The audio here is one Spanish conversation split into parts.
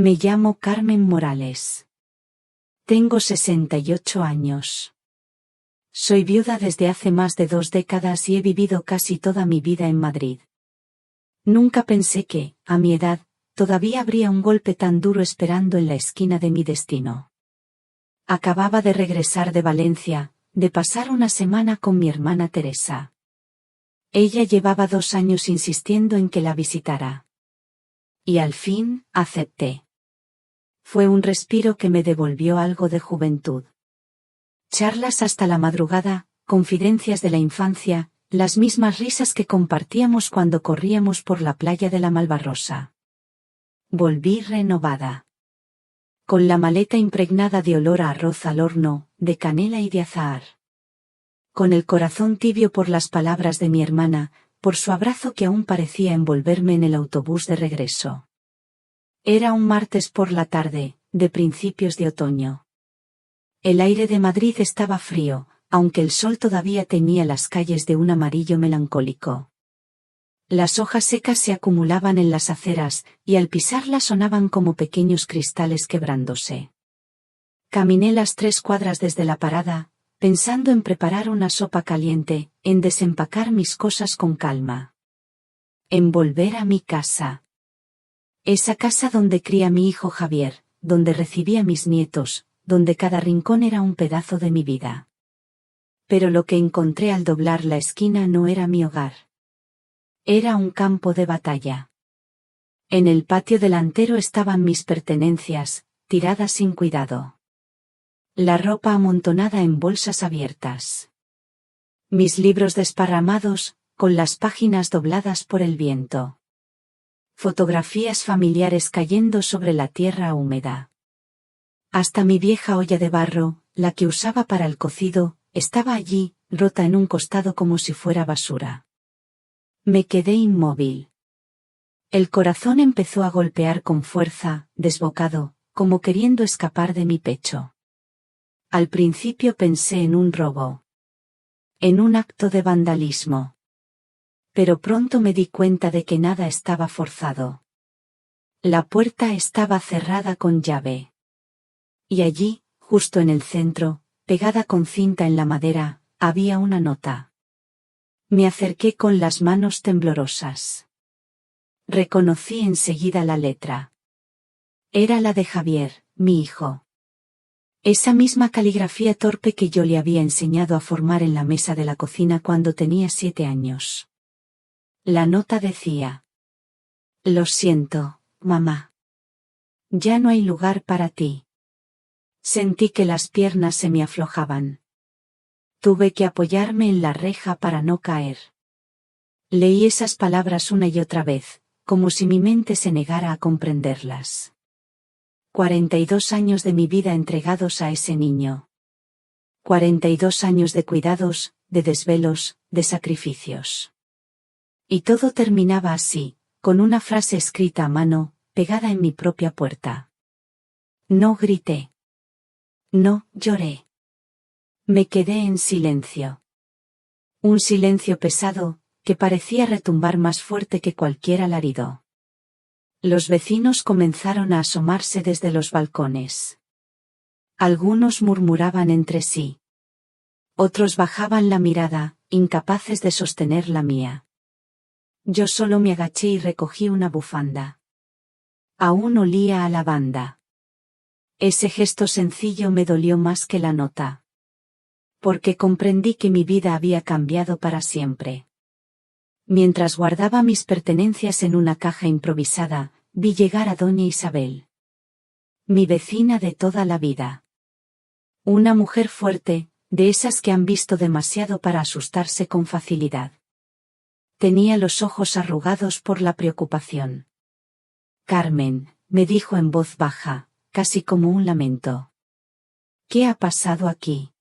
Me llamo Carmen Morales. Tengo 68 años. Soy viuda desde hace más de 2 décadas y he vivido casi toda mi vida en Madrid. Nunca pensé que, a mi edad, todavía habría un golpe tan duro esperando en la esquina de mi destino. Acababa de regresar de Valencia, de pasar una semana con mi hermana Teresa. Ella llevaba 2 años insistiendo en que la visitara. Y al fin, acepté. Fue un respiro que me devolvió algo de juventud. Charlas hasta la madrugada, confidencias de la infancia, las mismas risas que compartíamos cuando corríamos por la playa de la Malvarrosa. Volví renovada. Con la maleta impregnada de olor a arroz al horno, de canela y de azahar. Con el corazón tibio por las palabras de mi hermana, por su abrazo que aún parecía envolverme en el autobús de regreso. Era un martes por la tarde, de principios de otoño. El aire de Madrid estaba frío, aunque el sol todavía teñía las calles de un amarillo melancólico. Las hojas secas se acumulaban en las aceras, y al pisarlas sonaban como pequeños cristales quebrándose. Caminé las 3 cuadras desde la parada, pensando en preparar una sopa caliente, en desempacar mis cosas con calma. En volver a mi casa. Esa casa donde cría mi hijo Javier, donde recibí a mis nietos, donde cada rincón era un pedazo de mi vida. Pero lo que encontré al doblar la esquina no era mi hogar. Era un campo de batalla. En el patio delantero estaban mis pertenencias, tiradas sin cuidado. La ropa amontonada en bolsas abiertas. Mis libros desparramados, con las páginas dobladas por el viento. Fotografías familiares cayendo sobre la tierra húmeda. Hasta mi vieja olla de barro, la que usaba para el cocido, estaba allí, rota en un costado como si fuera basura. Me quedé inmóvil. El corazón empezó a golpear con fuerza, desbocado, como queriendo escapar de mi pecho. Al principio pensé en un robo. En un acto de vandalismo. Pero pronto me di cuenta de que nada estaba forzado. La puerta estaba cerrada con llave. Y allí, justo en el centro, pegada con cinta en la madera, había una nota. Me acerqué con las manos temblorosas. Reconocí enseguida la letra. Era la de Javier, mi hijo. Esa misma caligrafía torpe que yo le había enseñado a formar en la mesa de la cocina cuando tenía 7 años. La nota decía: Lo siento, mamá. Ya no hay lugar para ti. Sentí que las piernas se me aflojaban. Tuve que apoyarme en la reja para no caer. Leí esas palabras una y otra vez, como si mi mente se negara a comprenderlas. 42 años de mi vida entregados a ese niño. 42 años de cuidados, de desvelos, de sacrificios. Y todo terminaba así, con una frase escrita a mano, pegada en mi propia puerta. No grité. No lloré. Me quedé en silencio. Un silencio pesado, que parecía retumbar más fuerte que cualquier alarido. Los vecinos comenzaron a asomarse desde los balcones. Algunos murmuraban entre sí. Otros bajaban la mirada, incapaces de sostener la mía. Yo solo me agaché y recogí una bufanda. Aún olía a lavanda. Ese gesto sencillo me dolió más que la nota. Porque comprendí que mi vida había cambiado para siempre. Mientras guardaba mis pertenencias en una caja improvisada, vi llegar a doña Isabel. Mi vecina de toda la vida. Una mujer fuerte, de esas que han visto demasiado para asustarse con facilidad. Tenía los ojos arrugados por la preocupación. Carmen, me dijo en voz baja, casi como un lamento. ¿Qué ha pasado aquí?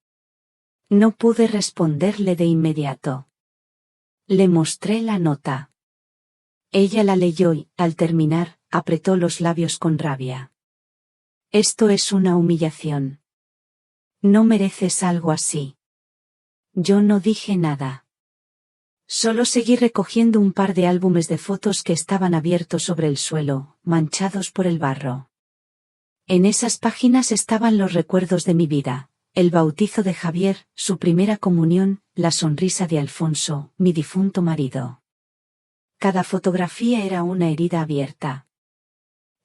No pude responderle de inmediato. Le mostré la nota. Ella la leyó y, al terminar, apretó los labios con rabia. Esto es una humillación. No mereces algo así. Yo no dije nada. Solo seguí recogiendo un par de álbumes de fotos que estaban abiertos sobre el suelo, manchados por el barro. En esas páginas estaban los recuerdos de mi vida, el bautizo de Javier, su primera comunión, la sonrisa de Alfonso, mi difunto marido. Cada fotografía era una herida abierta.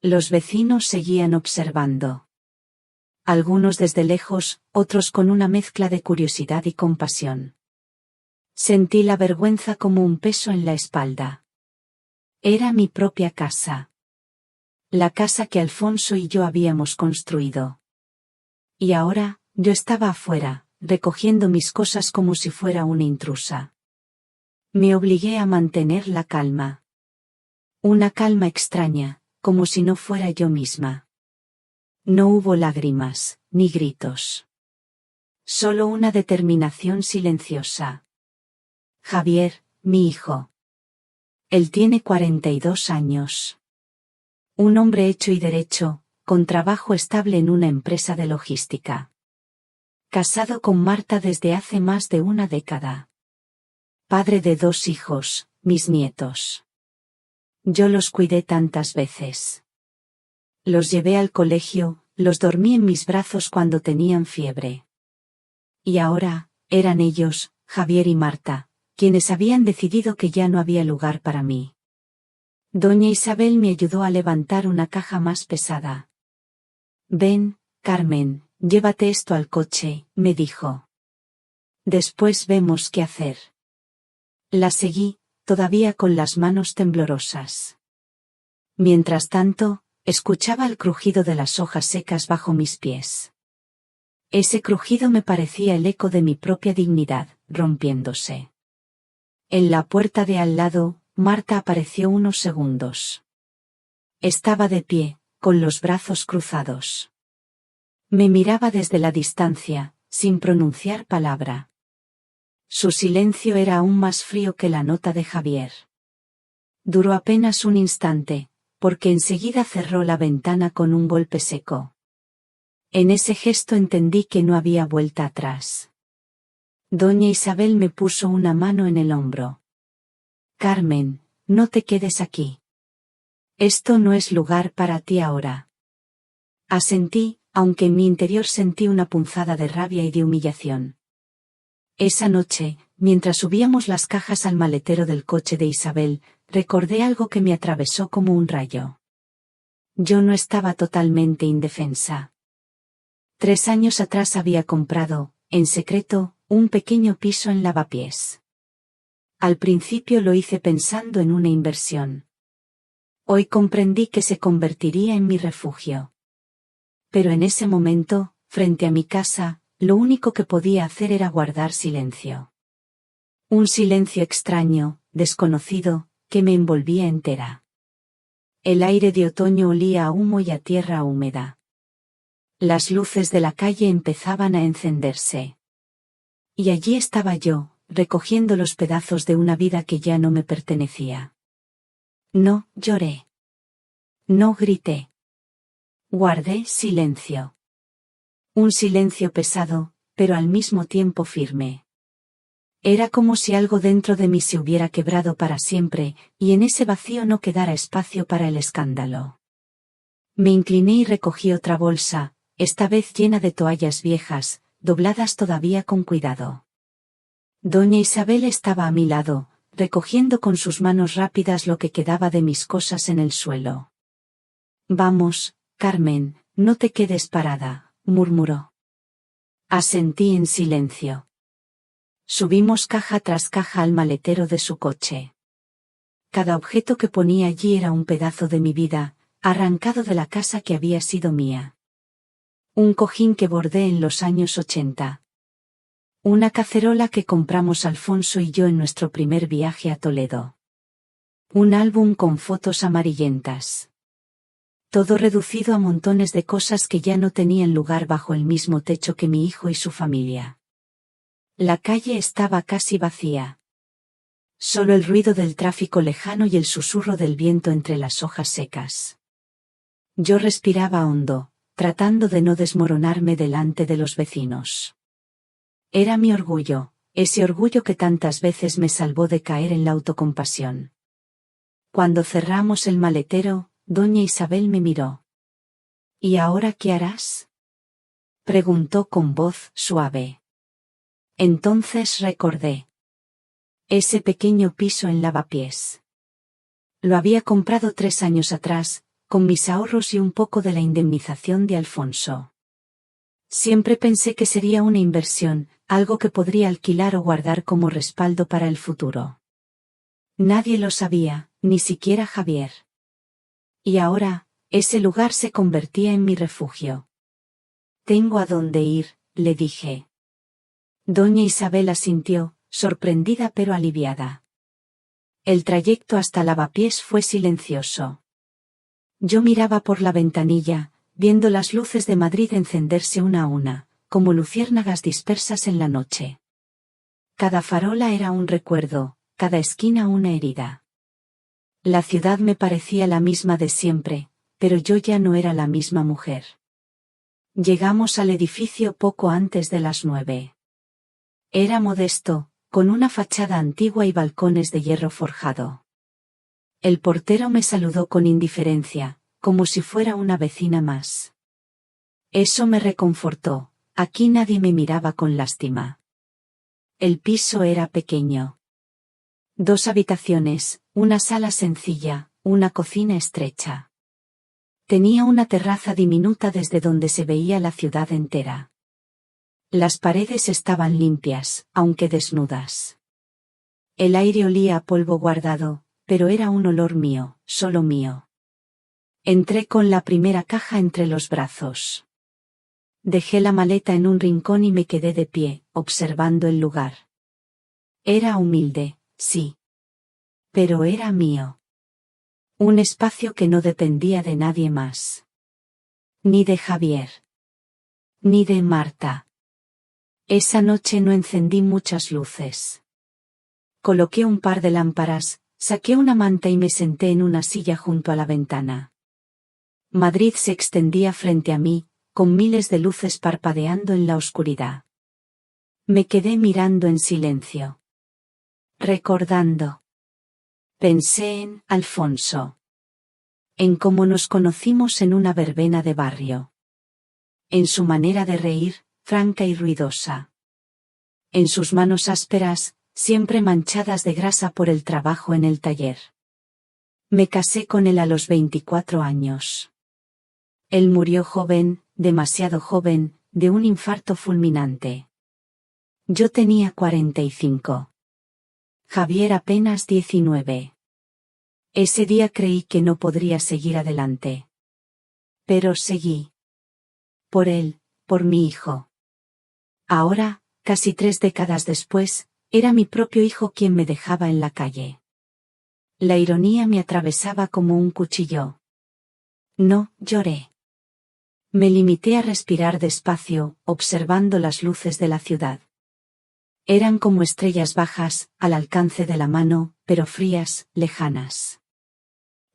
Los vecinos seguían observando. Algunos desde lejos, otros con una mezcla de curiosidad y compasión. Sentí la vergüenza como un peso en la espalda. Era mi propia casa. La casa que Alfonso y yo habíamos construido. Y ahora, yo estaba afuera, recogiendo mis cosas como si fuera una intrusa. Me obligué a mantener la calma. Una calma extraña, como si no fuera yo misma. No hubo lágrimas, ni gritos. Solo una determinación silenciosa. Javier, mi hijo. Él tiene 42 años. Un hombre hecho y derecho, con trabajo estable en una empresa de logística. Casado con Marta desde hace más de una década. Padre de 2 hijos, mis nietos. Yo los cuidé tantas veces. Los llevé al colegio, los dormí en mis brazos cuando tenían fiebre. Y ahora, eran ellos, Javier y Marta, quienes habían decidido que ya no había lugar para mí. Doña Isabel me ayudó a levantar una caja más pesada. Ven, Carmen, llévate esto al coche, me dijo. Después vemos qué hacer. La seguí, todavía con las manos temblorosas. Mientras tanto, escuchaba el crujido de las hojas secas bajo mis pies. Ese crujido me parecía el eco de mi propia dignidad, rompiéndose. En la puerta de al lado, Marta apareció unos segundos. Estaba de pie, con los brazos cruzados. Me miraba desde la distancia, sin pronunciar palabra. Su silencio era aún más frío que la nota de Javier. Duró apenas un instante, porque enseguida cerró la ventana con un golpe seco. En ese gesto entendí que no había vuelta atrás. Doña Isabel me puso una mano en el hombro. Carmen, no te quedes aquí. Esto no es lugar para ti ahora. Asentí, aunque en mi interior sentí una punzada de rabia y de humillación. Esa noche, mientras subíamos las cajas al maletero del coche de Isabel, recordé algo que me atravesó como un rayo. Yo no estaba totalmente indefensa. 3 años atrás había comprado, en secreto, un pequeño piso en Lavapiés. Al principio lo hice pensando en una inversión. Hoy comprendí que se convertiría en mi refugio. Pero en ese momento, frente a mi casa, lo único que podía hacer era guardar silencio. Un silencio extraño, desconocido, que me envolvía entera. El aire de otoño olía a humo y a tierra húmeda. Las luces de la calle empezaban a encenderse. Y allí estaba yo, recogiendo los pedazos de una vida que ya no me pertenecía. No lloré. No grité. Guardé silencio. Un silencio pesado, pero al mismo tiempo firme. Era como si algo dentro de mí se hubiera quebrado para siempre, y en ese vacío no quedara espacio para el escándalo. Me incliné y recogí otra bolsa, esta vez llena de toallas viejas, dobladas todavía con cuidado. Doña Isabel estaba a mi lado, recogiendo con sus manos rápidas lo que quedaba de mis cosas en el suelo. Vamos, Carmen, no te quedes parada, murmuró. Asentí en silencio. Subimos caja tras caja al maletero de su coche. Cada objeto que ponía allí era un pedazo de mi vida, arrancado de la casa que había sido mía. Un cojín que bordé en los años 80. Una cacerola que compramos Alfonso y yo en nuestro primer viaje a Toledo. Un álbum con fotos amarillentas. Todo reducido a montones de cosas que ya no tenían lugar bajo el mismo techo que mi hijo y su familia. La calle estaba casi vacía. Solo el ruido del tráfico lejano y el susurro del viento entre las hojas secas. Yo respiraba hondo, tratando de no desmoronarme delante de los vecinos. Era mi orgullo, ese orgullo que tantas veces me salvó de caer en la autocompasión. Cuando cerramos el maletero, doña Isabel me miró. ¿Y ahora qué harás? Preguntó con voz suave. Entonces recordé. Ese pequeño piso en Lavapiés. Lo había comprado 3 años atrás, con mis ahorros y un poco de la indemnización de Alfonso. Siempre pensé que sería una inversión, algo que podría alquilar o guardar como respaldo para el futuro. Nadie lo sabía, ni siquiera Javier. Y ahora, ese lugar se convertía en mi refugio. Tengo a dónde ir, le dije. Doña Isabel asintió, sorprendida pero aliviada. El trayecto hasta Lavapiés fue silencioso. Yo miraba por la ventanilla, viendo las luces de Madrid encenderse una a una, como luciérnagas dispersas en la noche. Cada farola era un recuerdo, cada esquina una herida. La ciudad me parecía la misma de siempre, pero yo ya no era la misma mujer. Llegamos al edificio poco antes de las 9. Era modesto, con una fachada antigua y balcones de hierro forjado. El portero me saludó con indiferencia, como si fuera una vecina más. Eso me reconfortó, aquí nadie me miraba con lástima. El piso era pequeño. 2 habitaciones, una sala sencilla, una cocina estrecha. Tenía una terraza diminuta desde donde se veía la ciudad entera. Las paredes estaban limpias, aunque desnudas. El aire olía a polvo guardado, pero era un olor mío, solo mío. Entré con la primera caja entre los brazos. Dejé la maleta en un rincón y me quedé de pie, observando el lugar. Era humilde, sí. Pero era mío. Un espacio que no dependía de nadie más. Ni de Javier. Ni de Marta. Esa noche no encendí muchas luces. Coloqué un par de lámparas, saqué una manta y me senté en una silla junto a la ventana. Madrid se extendía frente a mí, con miles de luces parpadeando en la oscuridad. Me quedé mirando en silencio. Recordando. Pensé en Alfonso. En cómo nos conocimos en una verbena de barrio. En su manera de reír, franca y ruidosa. En sus manos ásperas, siempre manchadas de grasa por el trabajo en el taller. Me casé con él a los 24 años. Él murió joven, demasiado joven, de un infarto fulminante. Yo tenía 45. Javier apenas 19. Ese día creí que no podría seguir adelante. Pero seguí. Por él, por mi hijo. Ahora, casi 3 décadas después, era mi propio hijo quien me dejaba en la calle. La ironía me atravesaba como un cuchillo. No, lloré. Me limité a respirar despacio, observando las luces de la ciudad. Eran como estrellas bajas, al alcance de la mano, pero frías, lejanas.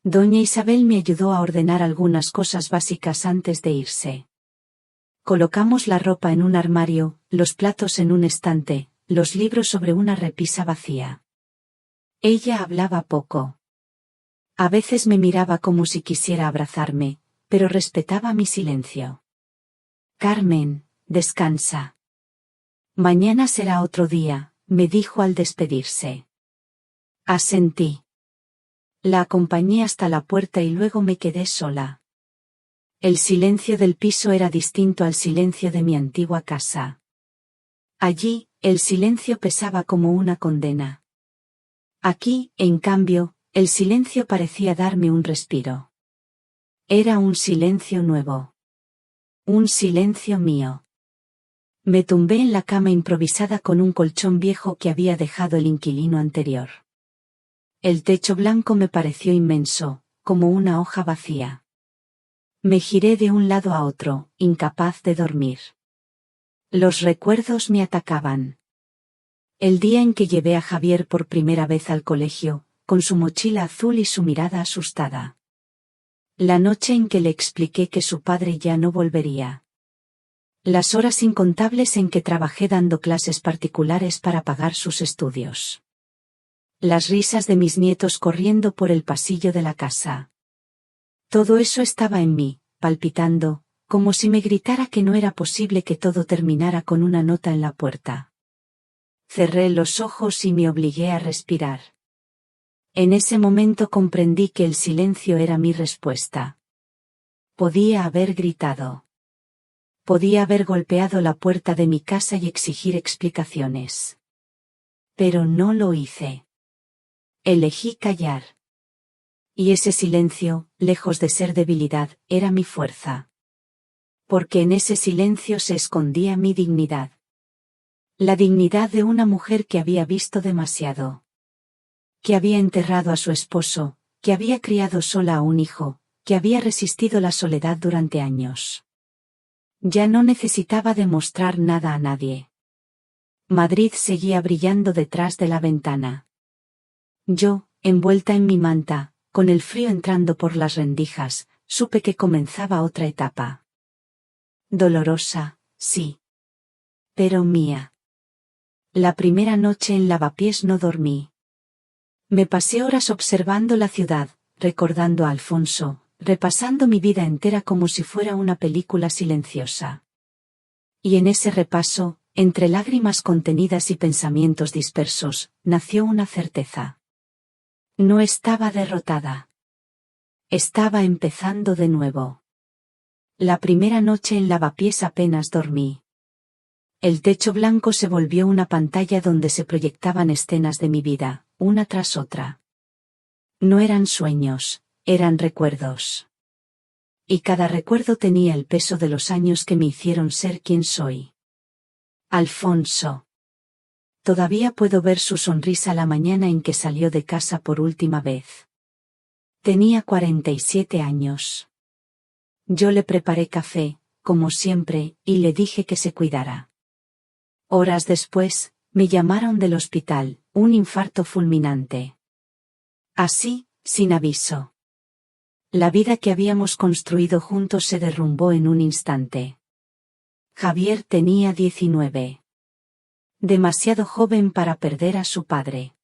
Doña Isabel me ayudó a ordenar algunas cosas básicas antes de irse. Colocamos la ropa en un armario, los platos en un estante, los libros sobre una repisa vacía. Ella hablaba poco. A veces me miraba como si quisiera abrazarme, pero respetaba mi silencio. Carmen, descansa. Mañana será otro día, me dijo al despedirse. Asentí. La acompañé hasta la puerta y luego me quedé sola. El silencio del piso era distinto al silencio de mi antigua casa. Allí, el silencio pesaba como una condena. Aquí, en cambio, el silencio parecía darme un respiro. Era un silencio nuevo. Un silencio mío. Me tumbé en la cama improvisada con un colchón viejo que había dejado el inquilino anterior. El techo blanco me pareció inmenso, como una hoja vacía. Me giré de un lado a otro, incapaz de dormir. Los recuerdos me atacaban. El día en que llevé a Javier por primera vez al colegio, con su mochila azul y su mirada asustada. La noche en que le expliqué que su padre ya no volvería. Las horas incontables en que trabajé dando clases particulares para pagar sus estudios. Las risas de mis nietos corriendo por el pasillo de la casa. Todo eso estaba en mí, palpitando, como si me gritara que no era posible que todo terminara con una nota en la puerta. Cerré los ojos y me obligué a respirar. En ese momento comprendí que el silencio era mi respuesta. Podía haber gritado. Podía haber golpeado la puerta de mi casa y exigir explicaciones. Pero no lo hice. Elegí callar. Y ese silencio, lejos de ser debilidad, era mi fuerza. Porque en ese silencio se escondía mi dignidad. La dignidad de una mujer que había visto demasiado. Que había enterrado a su esposo, que había criado sola a un hijo, que había resistido la soledad durante años. Ya no necesitaba demostrar nada a nadie. Madrid seguía brillando detrás de la ventana. Yo, envuelta en mi manta, con el frío entrando por las rendijas, supe que comenzaba otra etapa. Dolorosa, sí. Pero mía. La primera noche en Lavapiés no dormí. Me pasé horas observando la ciudad, recordando a Alfonso, repasando mi vida entera como si fuera una película silenciosa. Y en ese repaso, entre lágrimas contenidas y pensamientos dispersos, nació una certeza. No estaba derrotada. Estaba empezando de nuevo. La primera noche en Lavapiés apenas dormí. El techo blanco se volvió una pantalla donde se proyectaban escenas de mi vida, una tras otra. No eran sueños, eran recuerdos. Y cada recuerdo tenía el peso de los años que me hicieron ser quien soy. Alfonso. Todavía puedo ver su sonrisa la mañana en que salió de casa por última vez. Tenía 47 años. Yo le preparé café, como siempre, y le dije que se cuidara. Horas después, me llamaron del hospital, un infarto fulminante. Así, sin aviso. La vida que habíamos construido juntos se derrumbó en un instante. Javier tenía 19. Demasiado joven para perder a su padre.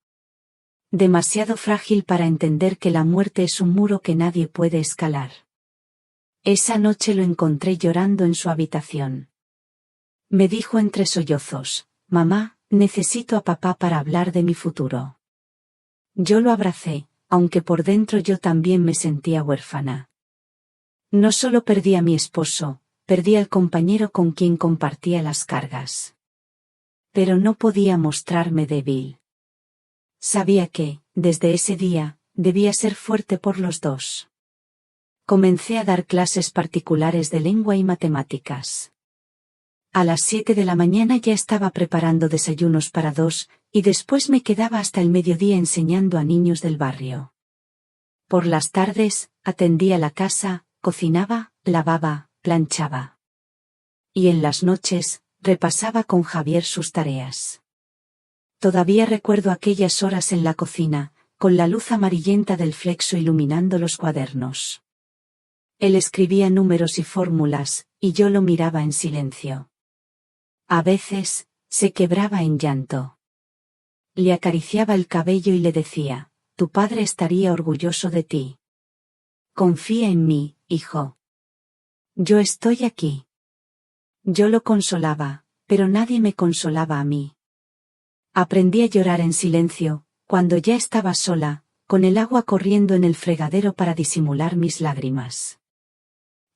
Demasiado frágil para entender que la muerte es un muro que nadie puede escalar. Esa noche lo encontré llorando en su habitación. Me dijo entre sollozos, «Mamá, necesito a papá para hablar de mi futuro». Yo lo abracé, aunque por dentro yo también me sentía huérfana. No solo perdí a mi esposo, perdí al compañero con quien compartía las cargas. Pero no podía mostrarme débil. Sabía que, desde ese día, debía ser fuerte por los dos. Comencé a dar clases particulares de lengua y matemáticas. A las 7 de la mañana ya estaba preparando desayunos para 2, y después me quedaba hasta el mediodía enseñando a niños del barrio. Por las tardes, atendía la casa, cocinaba, lavaba, planchaba. Y en las noches, repasaba con Javier sus tareas. Todavía recuerdo aquellas horas en la cocina, con la luz amarillenta del flexo iluminando los cuadernos. Él escribía números y fórmulas, y yo lo miraba en silencio. A veces, se quebraba en llanto. Le acariciaba el cabello y le decía, «Tu padre estaría orgulloso de ti. Confía en mí, hijo. Yo estoy aquí». Yo lo consolaba, pero nadie me consolaba a mí. Aprendí a llorar en silencio, cuando ya estaba sola, con el agua corriendo en el fregadero para disimular mis lágrimas.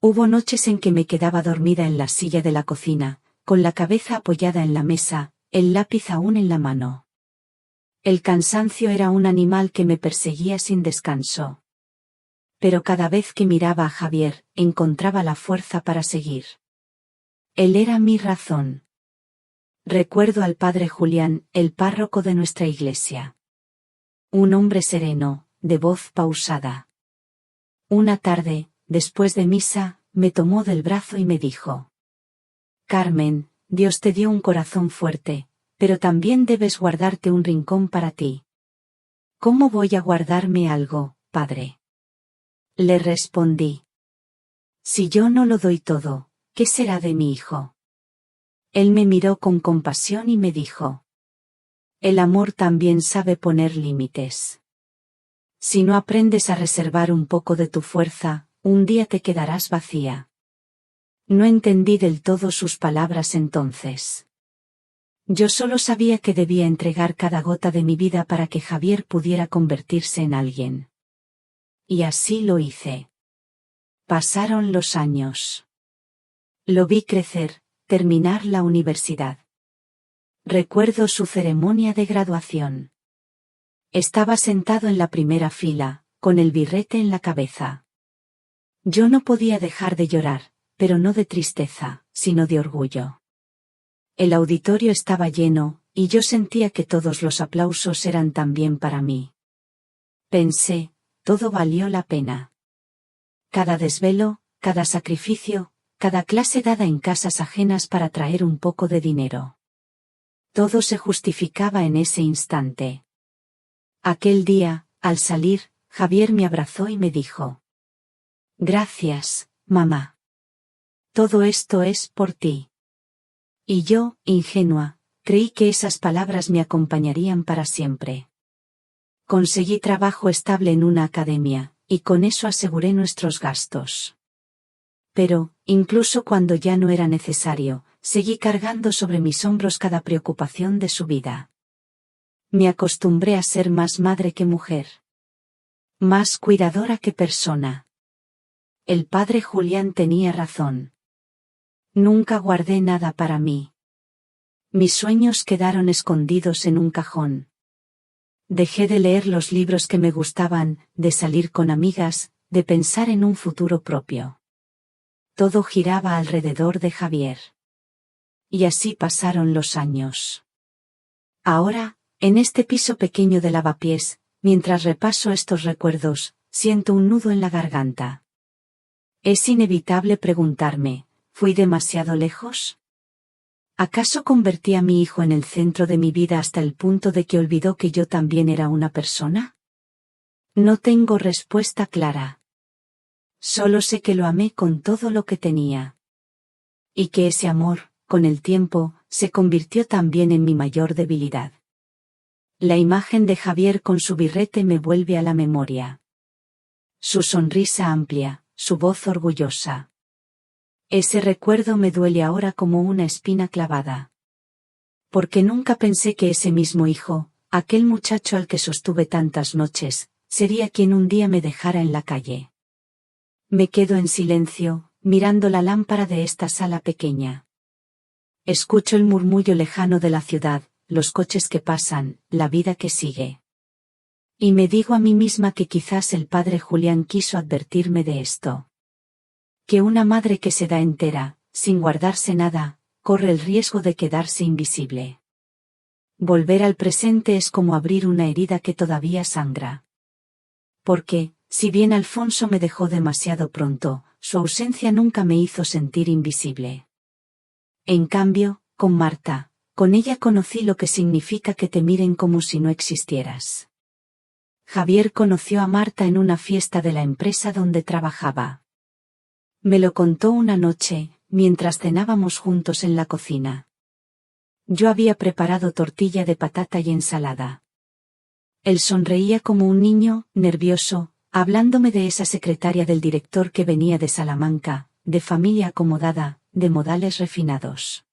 Hubo noches en que me quedaba dormida en la silla de la cocina, con la cabeza apoyada en la mesa, el lápiz aún en la mano. El cansancio era un animal que me perseguía sin descanso. Pero cada vez que miraba a Javier, encontraba la fuerza para seguir. Él era mi razón. Recuerdo al padre Julián, el párroco de nuestra iglesia. Un hombre sereno, de voz pausada. Una tarde, después de misa, me tomó del brazo y me dijo: «Carmen, Dios te dio un corazón fuerte, pero también debes guardarte un rincón para ti». «¿Cómo voy a guardarme algo, padre?», le respondí. «Si yo no lo doy todo, ¿qué será de mi hijo?». Él me miró con compasión y me dijo: «El amor también sabe poner límites. Si no aprendes a reservar un poco de tu fuerza, un día te quedarás vacía. No entendí del todo sus palabras entonces. Yo solo sabía que debía entregar cada gota de mi vida para que Javier pudiera convertirse en alguien. Y así lo hice. Pasaron los años. Lo vi crecer, terminar la universidad. Recuerdo su ceremonia de graduación. Estaba sentado en la primera fila, con el birrete en la cabeza. Yo no podía dejar de llorar, pero no de tristeza, sino de orgullo. El auditorio estaba lleno, y yo sentía que todos los aplausos eran también para mí. Pensé, todo valió la pena. Cada desvelo, cada sacrificio, cada clase dada en casas ajenas para traer un poco de dinero. Todo se justificaba en ese instante. Aquel día, al salir, Javier me abrazó y me dijo: «Gracias, mamá. Todo esto es por ti». Y yo, ingenua, creí que esas palabras me acompañarían para siempre. Conseguí trabajo estable en una academia, y con eso aseguré nuestros gastos. Pero, incluso cuando ya no era necesario, seguí cargando sobre mis hombros cada preocupación de su vida. Me acostumbré a ser más madre que mujer. Más cuidadora que persona. El padre Julián tenía razón. Nunca guardé nada para mí. Mis sueños quedaron escondidos en un cajón. Dejé de leer los libros que me gustaban, de salir con amigas, de pensar en un futuro propio. Todo giraba alrededor de Javier. Y así pasaron los años. Ahora, en este piso pequeño de lavapiés, mientras repaso estos recuerdos, siento un nudo en la garganta. Es inevitable preguntarme, ¿fui demasiado lejos? ¿Acaso convertí a mi hijo en el centro de mi vida hasta el punto de que olvidó que yo también era una persona? No tengo respuesta clara. Solo sé que lo amé con todo lo que tenía. Y que ese amor, con el tiempo, se convirtió también en mi mayor debilidad. La imagen de Javier con su birrete me vuelve a la memoria. Su sonrisa amplia, su voz orgullosa. Ese recuerdo me duele ahora como una espina clavada. Porque nunca pensé que ese mismo hijo, aquel muchacho al que sostuve tantas noches, sería quien un día me dejara en la calle. Me quedo en silencio, mirando la lámpara de esta sala pequeña. Escucho el murmullo lejano de la ciudad, los coches que pasan, la vida que sigue. Y me digo a mí misma que quizás el padre Julián quiso advertirme de esto. Que una madre que se da entera, sin guardarse nada, corre el riesgo de quedarse invisible. Volver al presente es como abrir una herida que todavía sangra. Porque, si bien Alfonso me dejó demasiado pronto, su ausencia nunca me hizo sentir invisible. En cambio, con Marta, con ella conocí lo que significa que te miren como si no existieras. Javier conoció a Marta en una fiesta de la empresa donde trabajaba. Me lo contó una noche, mientras cenábamos juntos en la cocina. Yo había preparado tortilla de patata y ensalada. Él sonreía como un niño, nervioso, hablándome de esa secretaria del director que venía de Salamanca, de familia acomodada, de modales refinados.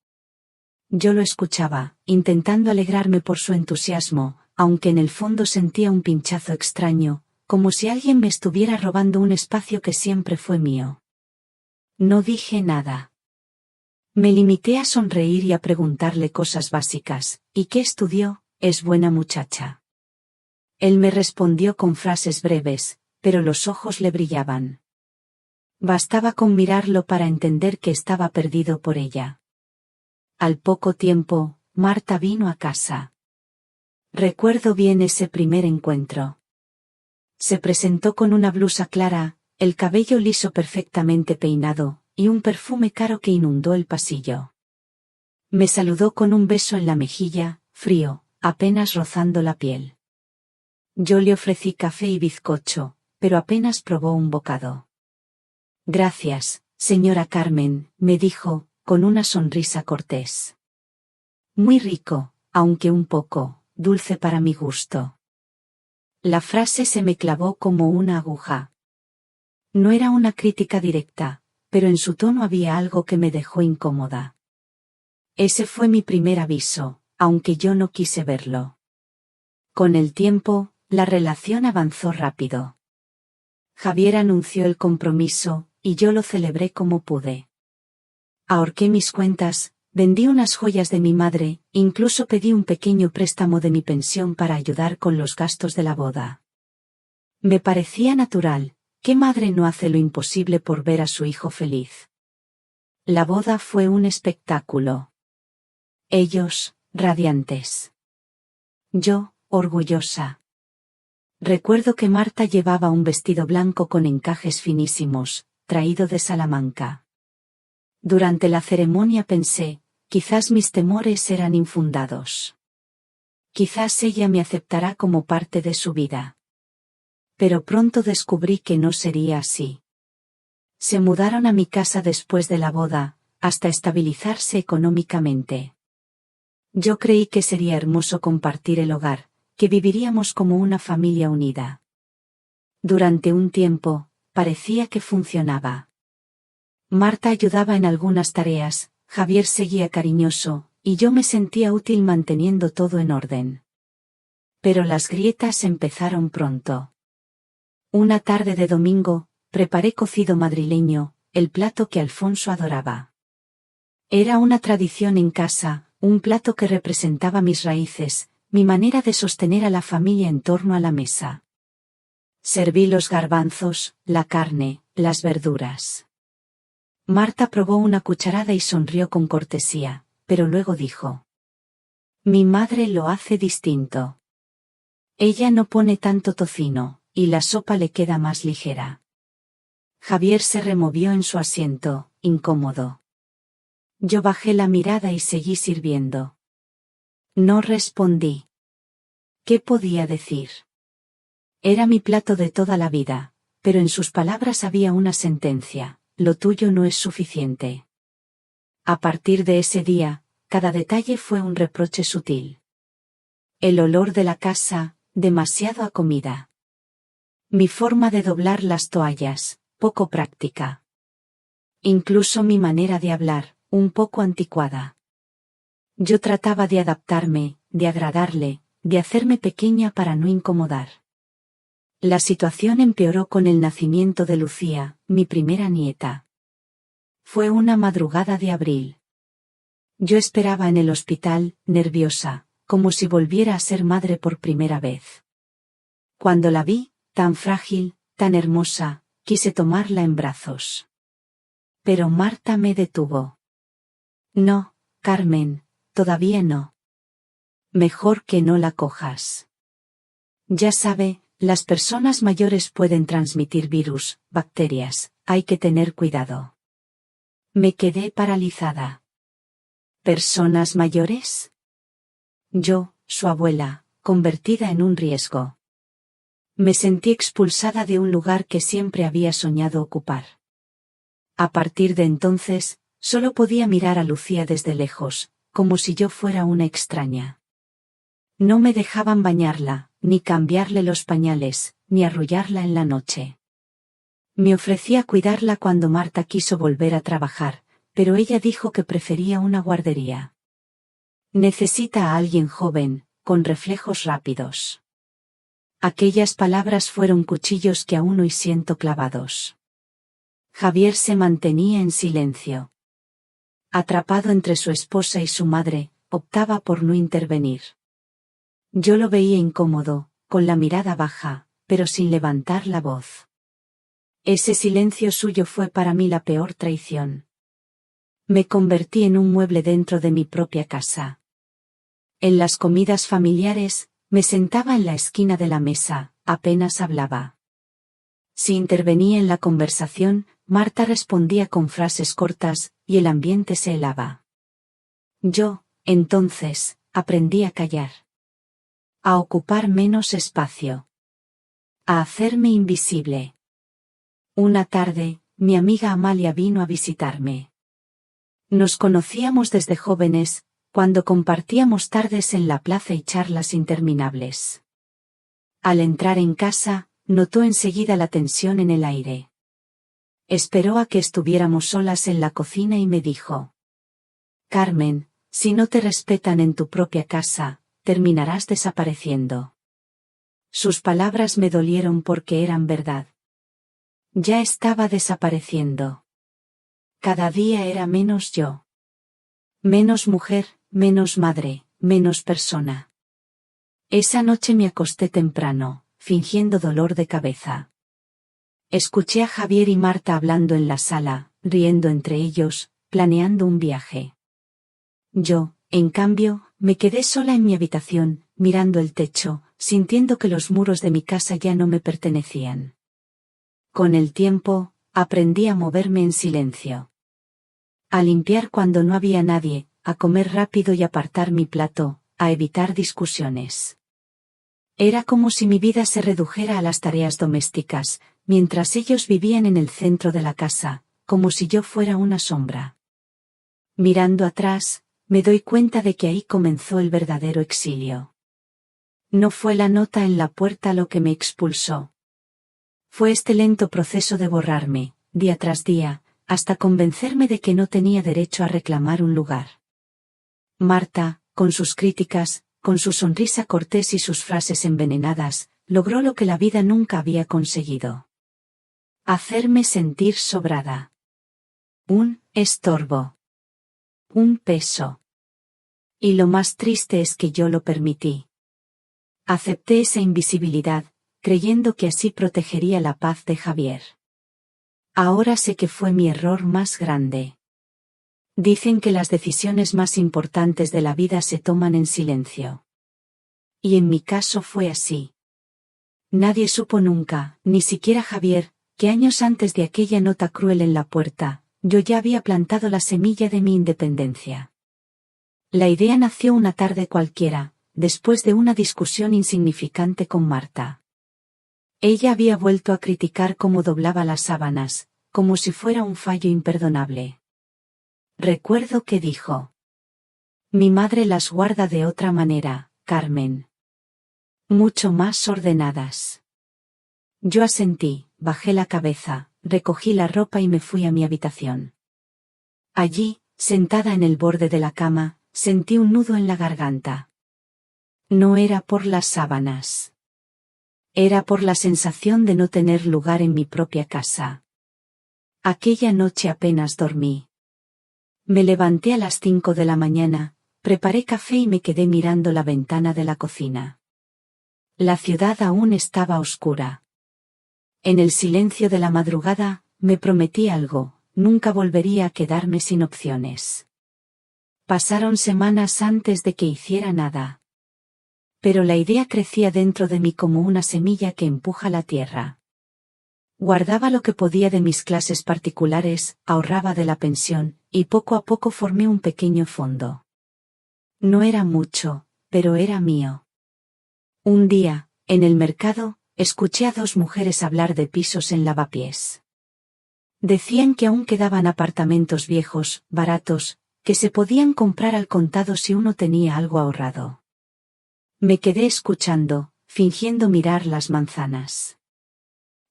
Yo lo escuchaba, intentando alegrarme por su entusiasmo, aunque en el fondo sentía un pinchazo extraño, como si alguien me estuviera robando un espacio que siempre fue mío. No dije nada. Me limité a sonreír y a preguntarle cosas básicas. ¿Y qué estudió? ¿Es buena muchacha? Él me respondió con frases breves, pero los ojos le brillaban. Bastaba con mirarlo para entender que estaba perdido por ella. Al poco tiempo, Marta vino a casa. Recuerdo bien ese primer encuentro. Se presentó con una blusa clara, el cabello liso perfectamente peinado, y un perfume caro que inundó el pasillo. Me saludó con un beso en la mejilla, frío, apenas rozando la piel. Yo le ofrecí café y bizcocho, pero apenas probó un bocado. Gracias, señora Carmen, me dijo, con una sonrisa cortés. Muy rico, aunque un poco dulce para mi gusto. La frase se me clavó como una aguja. No era una crítica directa, pero en su tono había algo que me dejó incómoda. Ese fue mi primer aviso, aunque yo no quise verlo. Con el tiempo, la relación avanzó rápido. Javier anunció el compromiso, y yo lo celebré como pude. Ahorqué mis cuentas, vendí unas joyas de mi madre, incluso pedí un pequeño préstamo de mi pensión para ayudar con los gastos de la boda. Me parecía natural. ¿Qué madre no hace lo imposible por ver a su hijo feliz? La boda fue un espectáculo. Ellos, radiantes. Yo, orgullosa. Recuerdo que Marta llevaba un vestido blanco con encajes finísimos, traído de Salamanca. Durante la ceremonia pensé, quizás mis temores eran infundados. Quizás ella me aceptará como parte de su vida. Pero pronto descubrí que no sería así. Se mudaron a mi casa después de la boda, hasta estabilizarse económicamente. Yo creí que sería hermoso compartir el hogar, que viviríamos como una familia unida. Durante un tiempo, parecía que funcionaba. Marta ayudaba en algunas tareas, Javier seguía cariñoso, y yo me sentía útil manteniendo todo en orden. Pero las grietas empezaron pronto. Una tarde de domingo, preparé cocido madrileño, el plato que Alfonso adoraba. Era una tradición en casa, un plato que representaba mis raíces, mi manera de sostener a la familia en torno a la mesa. Serví los garbanzos, la carne, las verduras. Marta probó una cucharada y sonrió con cortesía, pero luego dijo: Mi madre lo hace distinto. Ella no pone tanto tocino, y la sopa le queda más ligera. Javier se removió en su asiento, incómodo. Yo bajé la mirada y seguí sirviendo. No respondí. ¿Qué podía decir? Era mi plato de toda la vida, pero en sus palabras había una sentencia: lo tuyo no es suficiente. A partir de ese día, cada detalle fue un reproche sutil. El olor de la casa, demasiado a comida. Mi forma de doblar las toallas, poco práctica. Incluso mi manera de hablar, un poco anticuada. Yo trataba de adaptarme, de agradarle, de hacerme pequeña para no incomodar. La situación empeoró con el nacimiento de Lucía, mi primera nieta. Fue una madrugada de abril. Yo esperaba en el hospital, nerviosa, como si volviera a ser madre por primera vez. Cuando la vi, tan frágil, tan hermosa, quise tomarla en brazos. Pero Marta me detuvo. No, Carmen, todavía no. Mejor que no la cojas. Ya sabe, las personas mayores pueden transmitir virus, bacterias, hay que tener cuidado. Me quedé paralizada. ¿Personas mayores? Yo, su abuela, convertida en un riesgo. Me sentí expulsada de un lugar que siempre había soñado ocupar. A partir de entonces, solo podía mirar a Lucía desde lejos, como si yo fuera una extraña. No me dejaban bañarla, ni cambiarle los pañales, ni arrullarla en la noche. Me ofrecía cuidarla cuando Marta quiso volver a trabajar, pero ella dijo que prefería una guardería. Necesita a alguien joven, con reflejos rápidos. Aquellas palabras fueron cuchillos que aún hoy siento clavados. Javier se mantenía en silencio. Atrapado entre su esposa y su madre, optaba por no intervenir. Yo lo veía incómodo, con la mirada baja, pero sin levantar la voz. Ese silencio suyo fue para mí la peor traición. Me convertí en un mueble dentro de mi propia casa. En las comidas familiares, me sentaba en la esquina de la mesa, apenas hablaba. Si intervenía en la conversación, Marta respondía con frases cortas, y el ambiente se helaba. Yo, entonces, aprendí a callar. A ocupar menos espacio. A hacerme invisible. Una tarde, mi amiga Amalia vino a visitarme. Nos conocíamos desde jóvenes, cuando compartíamos tardes en la plaza y charlas interminables. Al entrar en casa, notó enseguida la tensión en el aire. Esperó a que estuviéramos solas en la cocina y me dijo: Carmen, si no te respetan en tu propia casa, terminarás desapareciendo. Sus palabras me dolieron porque eran verdad. Ya estaba desapareciendo. Cada día era menos yo. Menos mujer, menos madre, menos persona. Esa noche me acosté temprano, fingiendo dolor de cabeza. Escuché a Javier y Marta hablando en la sala, riendo entre ellos, planeando un viaje. Yo, en cambio, me quedé sola en mi habitación, mirando el techo, sintiendo que los muros de mi casa ya no me pertenecían. Con el tiempo, aprendí a moverme en silencio. A limpiar cuando no había nadie, a comer rápido y apartar mi plato, a evitar discusiones. Era como si mi vida se redujera a las tareas domésticas, mientras ellos vivían en el centro de la casa, como si yo fuera una sombra. Mirando atrás, me doy cuenta de que ahí comenzó el verdadero exilio. No fue la nota en la puerta lo que me expulsó. Fue este lento proceso de borrarme, día tras día, hasta convencerme de que no tenía derecho a reclamar un lugar. Marta, con sus críticas, con su sonrisa cortés y sus frases envenenadas, logró lo que la vida nunca había conseguido: hacerme sentir sobrada. Un estorbo. Un peso. Y lo más triste es que yo lo permití. Acepté esa invisibilidad, creyendo que así protegería la paz de Javier. Ahora sé que fue mi error más grande. Dicen que las decisiones más importantes de la vida se toman en silencio. Y en mi caso fue así. Nadie supo nunca, ni siquiera Javier, que años antes de aquella nota cruel en la puerta, yo ya había plantado la semilla de mi independencia. La idea nació una tarde cualquiera, después de una discusión insignificante con Marta. Ella había vuelto a criticar cómo doblaba las sábanas, como si fuera un fallo imperdonable. Recuerdo que dijo: mi madre las guarda de otra manera, Carmen. Mucho más ordenadas. Yo asentí, bajé la cabeza, recogí la ropa y me fui a mi habitación. Allí, sentada en el borde de la cama, sentí un nudo en la garganta. No era por las sábanas. Era por la sensación de no tener lugar en mi propia casa. Aquella noche apenas dormí. Me levanté a las 5 de la mañana, preparé café y me quedé mirando la ventana de la cocina. La ciudad aún estaba oscura. En el silencio de la madrugada, me prometí algo: nunca volvería a quedarme sin opciones. Pasaron semanas antes de que hiciera nada. Pero la idea crecía dentro de mí como una semilla que empuja la tierra. Guardaba lo que podía de mis clases particulares, ahorraba de la pensión, y poco a poco formé un pequeño fondo. No era mucho, pero era mío. Un día, en el mercado, escuché a dos mujeres hablar de pisos en Lavapiés. Decían que aún quedaban apartamentos viejos, baratos, que se podían comprar al contado si uno tenía algo ahorrado. Me quedé escuchando, fingiendo mirar las manzanas.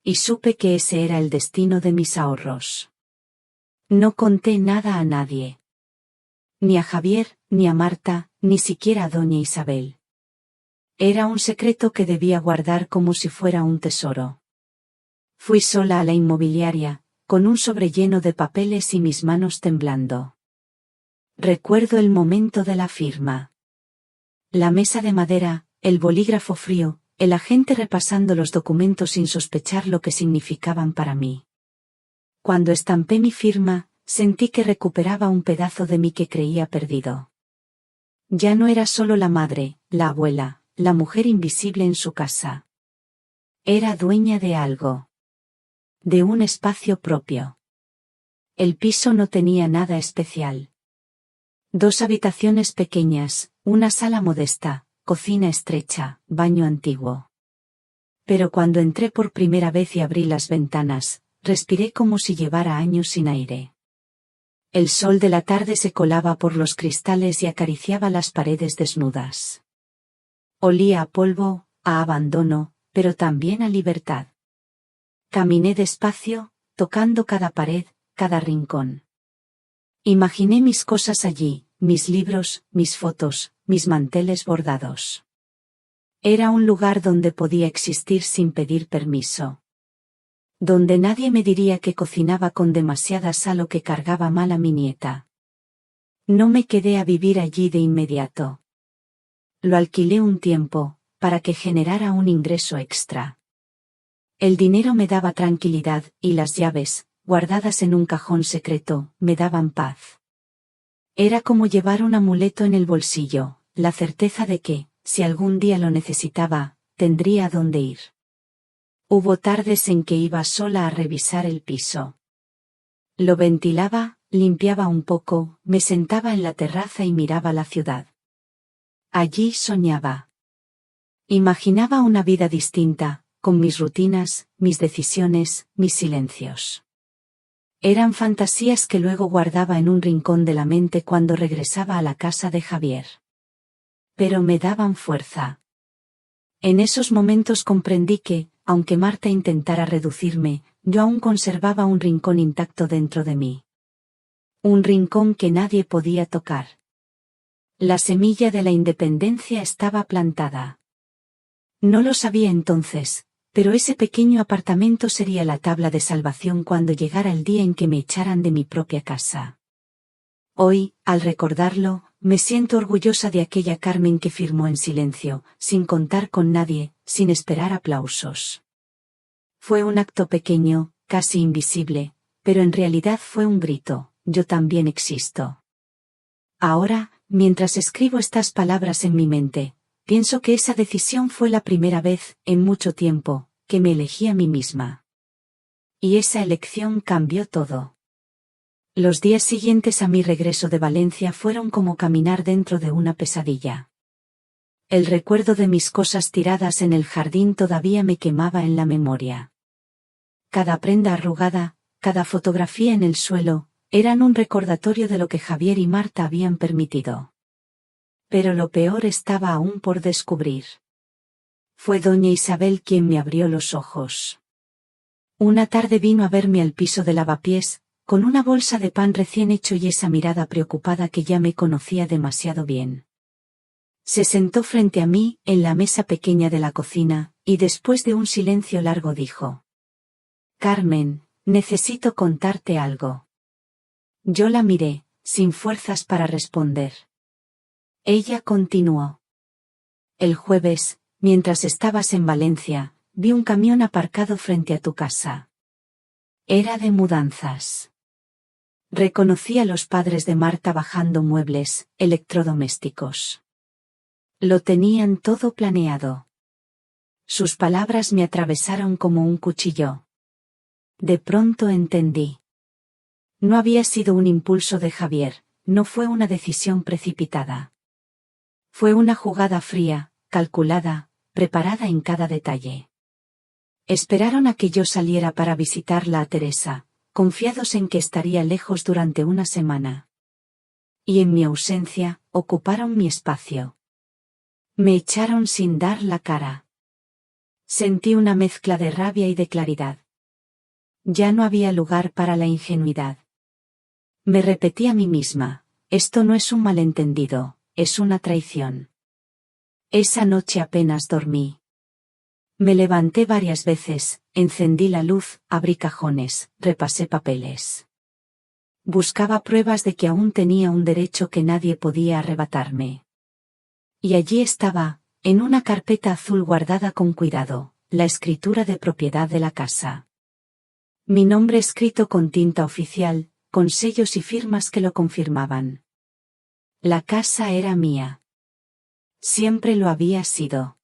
Y supe que ese era el destino de mis ahorros. No conté nada a nadie. Ni a Javier, ni a Marta, ni siquiera a doña Isabel. Era un secreto que debía guardar como si fuera un tesoro. Fui sola a la inmobiliaria, con un sobre lleno de papeles y mis manos temblando. Recuerdo el momento de la firma. La mesa de madera, el bolígrafo frío, el agente repasando los documentos sin sospechar lo que significaban para mí. Cuando estampé mi firma, sentí que recuperaba un pedazo de mí que creía perdido. Ya no era solo la madre, la abuela, la mujer invisible en su casa. Era dueña de algo. De un espacio propio. El piso no tenía nada especial. 2 habitaciones pequeñas, una sala modesta, cocina estrecha, baño antiguo. Pero cuando entré por primera vez y abrí las ventanas, respiré como si llevara años sin aire. El sol de la tarde se colaba por los cristales y acariciaba las paredes desnudas. Olía a polvo, a abandono, pero también a libertad. Caminé despacio, tocando cada pared, cada rincón. Imaginé mis cosas allí, mis libros, mis fotos, mis manteles bordados. Era un lugar donde podía existir sin pedir permiso. Donde nadie me diría que cocinaba con demasiada sal o que cargaba mal a mi nieta. No me quedé a vivir allí de inmediato. Lo alquilé un tiempo, para que generara un ingreso extra. El dinero me daba tranquilidad, y las llaves, guardadas en un cajón secreto, me daban paz. Era como llevar un amuleto en el bolsillo, la certeza de que, si algún día lo necesitaba, tendría a dónde ir. Hubo tardes en que iba sola a revisar el piso. Lo ventilaba, limpiaba un poco, me sentaba en la terraza y miraba la ciudad. Allí soñaba. Imaginaba una vida distinta, con mis rutinas, mis decisiones, mis silencios. Eran fantasías que luego guardaba en un rincón de la mente cuando regresaba a la casa de Javier. Pero me daban fuerza. En esos momentos comprendí que, aunque Marta intentara reducirme, yo aún conservaba un rincón intacto dentro de mí. Un rincón que nadie podía tocar. La semilla de la independencia estaba plantada. No lo sabía entonces, pero ese pequeño apartamento sería la tabla de salvación cuando llegara el día en que me echaran de mi propia casa. Hoy, al recordarlo, me siento orgullosa de aquella Carmen que firmó en silencio, sin contar con nadie, sin esperar aplausos. Fue un acto pequeño, casi invisible, pero en realidad fue un grito: yo también existo. Ahora, mientras escribo estas palabras en mi mente, pienso que esa decisión fue la primera vez, en mucho tiempo, que me elegí a mí misma. Y esa elección cambió todo. Los días siguientes a mi regreso de Valencia fueron como caminar dentro de una pesadilla. El recuerdo de mis cosas tiradas en el jardín todavía me quemaba en la memoria. Cada prenda arrugada, cada fotografía en el suelo, eran un recordatorio de lo que Javier y Marta habían permitido. Pero lo peor estaba aún por descubrir. Fue doña Isabel quien me abrió los ojos. Una tarde vino a verme al piso de lavapiés, con una bolsa de pan recién hecho y esa mirada preocupada que ya me conocía demasiado bien. Se sentó frente a mí, en la mesa pequeña de la cocina, y después de un silencio largo dijo: Carmen, necesito contarte algo. Yo la miré, sin fuerzas para responder. Ella continuó: el jueves, mientras estabas en Valencia, vi un camión aparcado frente a tu casa. Era de mudanzas. Reconocí a los padres de Marta bajando muebles, electrodomésticos. Lo tenían todo planeado. Sus palabras me atravesaron como un cuchillo. De pronto entendí. No había sido un impulso de Javier, no fue una decisión precipitada. Fue una jugada fría, calculada, preparada en cada detalle. Esperaron a que yo saliera para visitarla a Teresa, confiados en que estaría lejos durante una semana. Y en mi ausencia, ocuparon mi espacio. Me echaron sin dar la cara. Sentí una mezcla de rabia y de claridad. Ya no había lugar para la ingenuidad. Me repetí a mí misma: esto no es un malentendido, es una traición. Esa noche apenas dormí. Me levanté varias veces, encendí la luz, abrí cajones, repasé papeles. Buscaba pruebas de que aún tenía un derecho que nadie podía arrebatarme. Y allí estaba, en una carpeta azul guardada con cuidado, la escritura de propiedad de la casa. Mi nombre escrito con tinta oficial, con sellos y firmas que lo confirmaban. La casa era mía. Siempre lo había sido.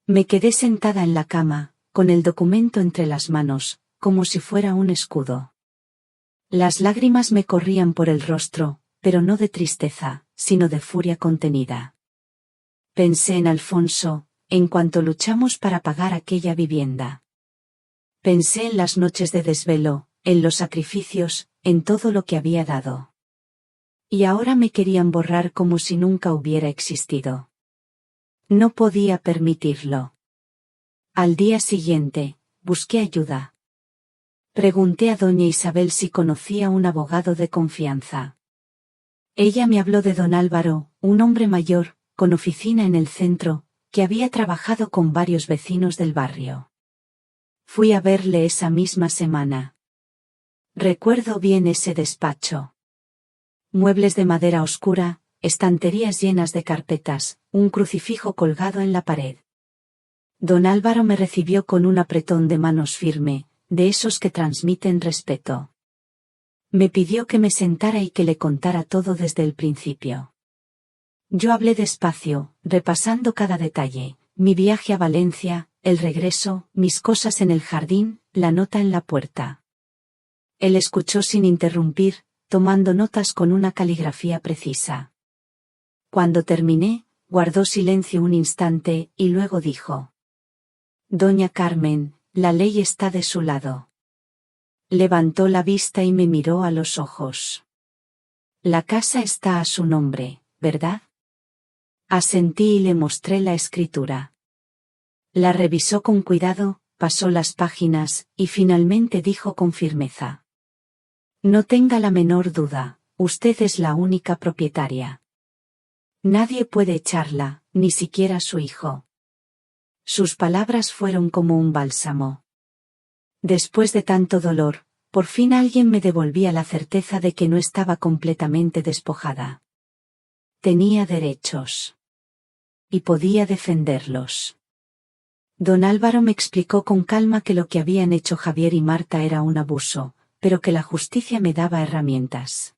Me quedé sentada en la cama, con el documento entre las manos, como si fuera un escudo. Las lágrimas me corrían por el rostro, pero no de tristeza, sino de furia contenida. Pensé en Alfonso, en cuanto luchamos para pagar aquella vivienda. Pensé en las noches de desvelo, en los sacrificios, en todo lo que había dado. Y ahora me querían borrar como si nunca hubiera existido. No podía permitirlo. Al día siguiente, busqué ayuda. Pregunté a doña Isabel si conocía un abogado de confianza. Ella me habló de don Álvaro, un hombre mayor, con oficina en el centro, que había trabajado con varios vecinos del barrio. Fui a verle esa misma semana. Recuerdo bien ese despacho. Muebles de madera oscura, estanterías llenas de carpetas, un crucifijo colgado en la pared. Don Álvaro me recibió con un apretón de manos firme, de esos que transmiten respeto. Me pidió que me sentara y que le contara todo desde el principio. Yo hablé despacio, repasando cada detalle, mi viaje a Valencia, el regreso, mis cosas en el jardín, la nota en la puerta. Él escuchó sin interrumpir, tomando notas con una caligrafía precisa. Cuando terminé, guardó silencio un instante y luego dijo: Doña Carmen, la ley está de su lado. Levantó la vista y me miró a los ojos. La casa está a su nombre, ¿verdad? Asentí y le mostré la escritura. La revisó con cuidado, pasó las páginas, y finalmente dijo con firmeza: No tenga la menor duda, usted es la única propietaria. Nadie puede echarla, ni siquiera su hijo. Sus palabras fueron como un bálsamo. Después de tanto dolor, por fin alguien me devolvía la certeza de que no estaba completamente despojada. Tenía derechos. Y podía defenderlos. Don Álvaro me explicó con calma que lo que habían hecho Javier y Marta era un abuso, pero que la justicia me daba herramientas.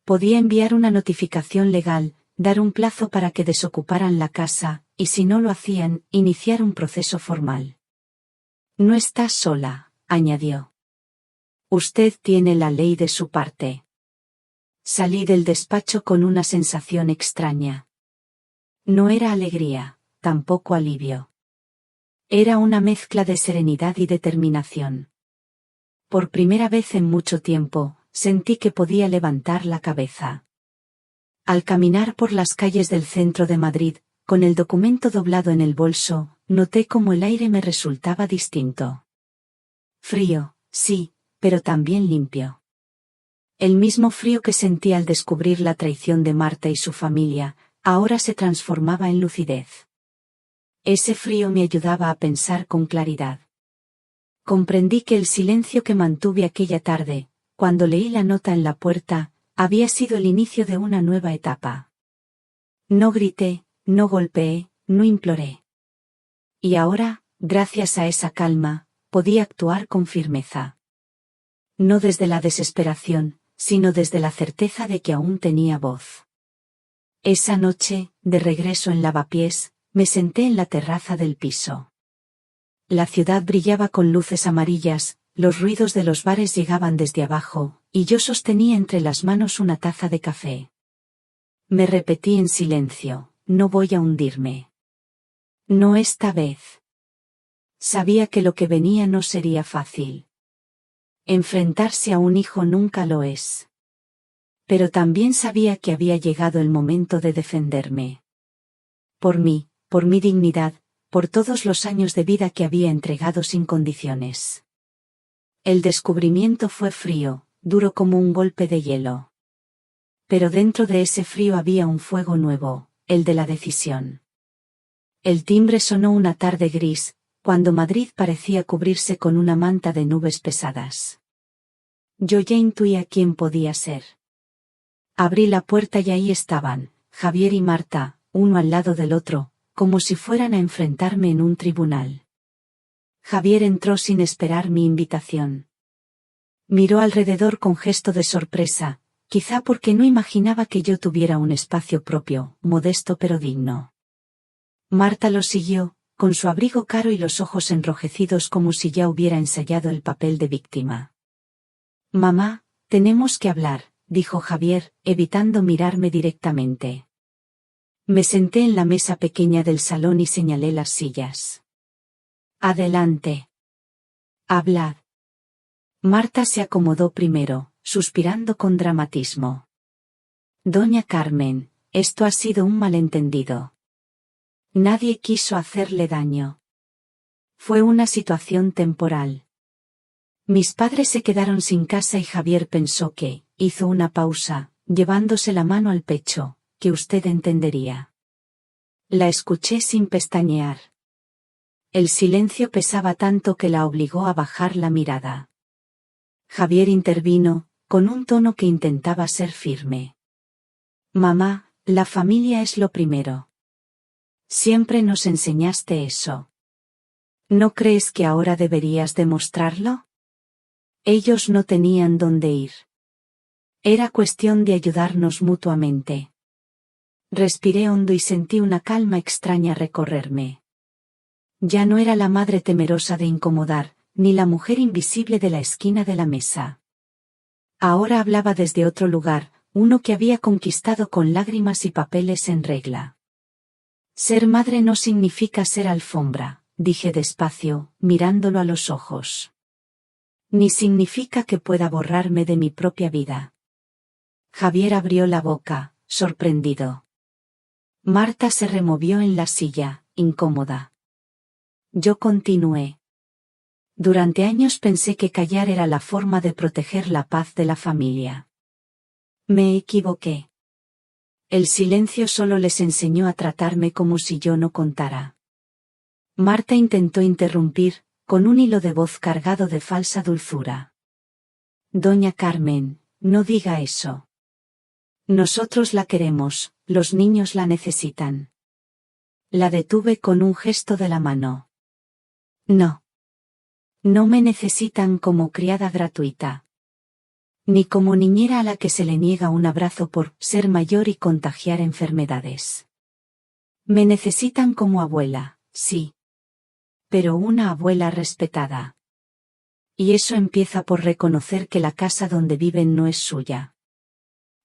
Podía enviar una notificación legal, dar un plazo para que desocuparan la casa, y si no lo hacían, iniciar un proceso formal. No está sola, añadió. Usted tiene la ley de su parte. Salí del despacho con una sensación extraña. No era alegría, tampoco alivio. Era una mezcla de serenidad y determinación. Por primera vez en mucho tiempo, sentí que podía levantar la cabeza. Al caminar por las calles del centro de Madrid, con el documento doblado en el bolso, noté cómo el aire me resultaba distinto. Frío, sí, pero también limpio. El mismo frío que sentí al descubrir la traición de Marta y su familia, ahora se transformaba en lucidez. Ese frío me ayudaba a pensar con claridad. Comprendí que el silencio que mantuve aquella tarde, cuando leí la nota en la puerta, había sido el inicio de una nueva etapa. No grité, no golpeé, no imploré. Y ahora, gracias a esa calma, podía actuar con firmeza. No desde la desesperación, sino desde la certeza de que aún tenía voz. Esa noche, de regreso en Lavapiés, me senté en la terraza del piso. La ciudad brillaba con luces amarillas, los ruidos de los bares llegaban desde abajo, y yo sostenía entre las manos una taza de café. Me repetí en silencio: no voy a hundirme. No esta vez. Sabía que lo que venía no sería fácil. Enfrentarse a un hijo nunca lo es. Pero también sabía que había llegado el momento de defenderme. Por mí, por mi dignidad, por todos los años de vida que había entregado sin condiciones. El descubrimiento fue frío, duro como un golpe de hielo. Pero dentro de ese frío había un fuego nuevo, el de la decisión. El timbre sonó una tarde gris, cuando Madrid parecía cubrirse con una manta de nubes pesadas. Yo ya intuía quién podía ser. Abrí la puerta y ahí estaban, Javier y Marta, uno al lado del otro, como si fueran a enfrentarme en un tribunal. Javier entró sin esperar mi invitación. Miró alrededor con gesto de sorpresa, quizá porque no imaginaba que yo tuviera un espacio propio, modesto pero digno. Marta lo siguió, con su abrigo caro y los ojos enrojecidos como si ya hubiera ensayado el papel de víctima. Mamá, tenemos que hablar, dijo Javier, evitando mirarme directamente. Me senté en la mesa pequeña del salón y señalé las sillas. Adelante. Hablad. Marta se acomodó primero, suspirando con dramatismo. Doña Carmen, esto ha sido un malentendido. Nadie quiso hacerle daño. Fue una situación temporal. Mis padres se quedaron sin casa y Javier pensó que, hizo una pausa, llevándose la mano al pecho, que usted entendería. La escuché sin pestañear. El silencio pesaba tanto que la obligó a bajar la mirada. Javier intervino, con un tono que intentaba ser firme. Mamá, la familia es lo primero. Siempre nos enseñaste eso. ¿No crees que ahora deberías demostrarlo? Ellos no tenían dónde ir. Era cuestión de ayudarnos mutuamente. Respiré hondo y sentí una calma extraña recorrerme. Ya no era la madre temerosa de incomodar, ni la mujer invisible de la esquina de la mesa. Ahora hablaba desde otro lugar, uno que había conquistado con lágrimas y papeles en regla. Ser madre no significa ser alfombra, dije despacio, mirándolo a los ojos. Ni significa que pueda borrarme de mi propia vida. Javier abrió la boca, sorprendido. Marta se removió en la silla, incómoda. Yo continué. Durante años pensé que callar era la forma de proteger la paz de la familia. Me equivoqué. El silencio solo les enseñó a tratarme como si yo no contara. Marta intentó interrumpir, con un hilo de voz cargado de falsa dulzura. Doña Carmen, no diga eso. Nosotros la queremos, los niños la necesitan. La detuve con un gesto de la mano. No. No me necesitan como criada gratuita. Ni como niñera a la que se le niega un abrazo por ser mayor y contagiar enfermedades. Me necesitan como abuela, sí. Pero una abuela respetada. Y eso empieza por reconocer que la casa donde viven no es suya.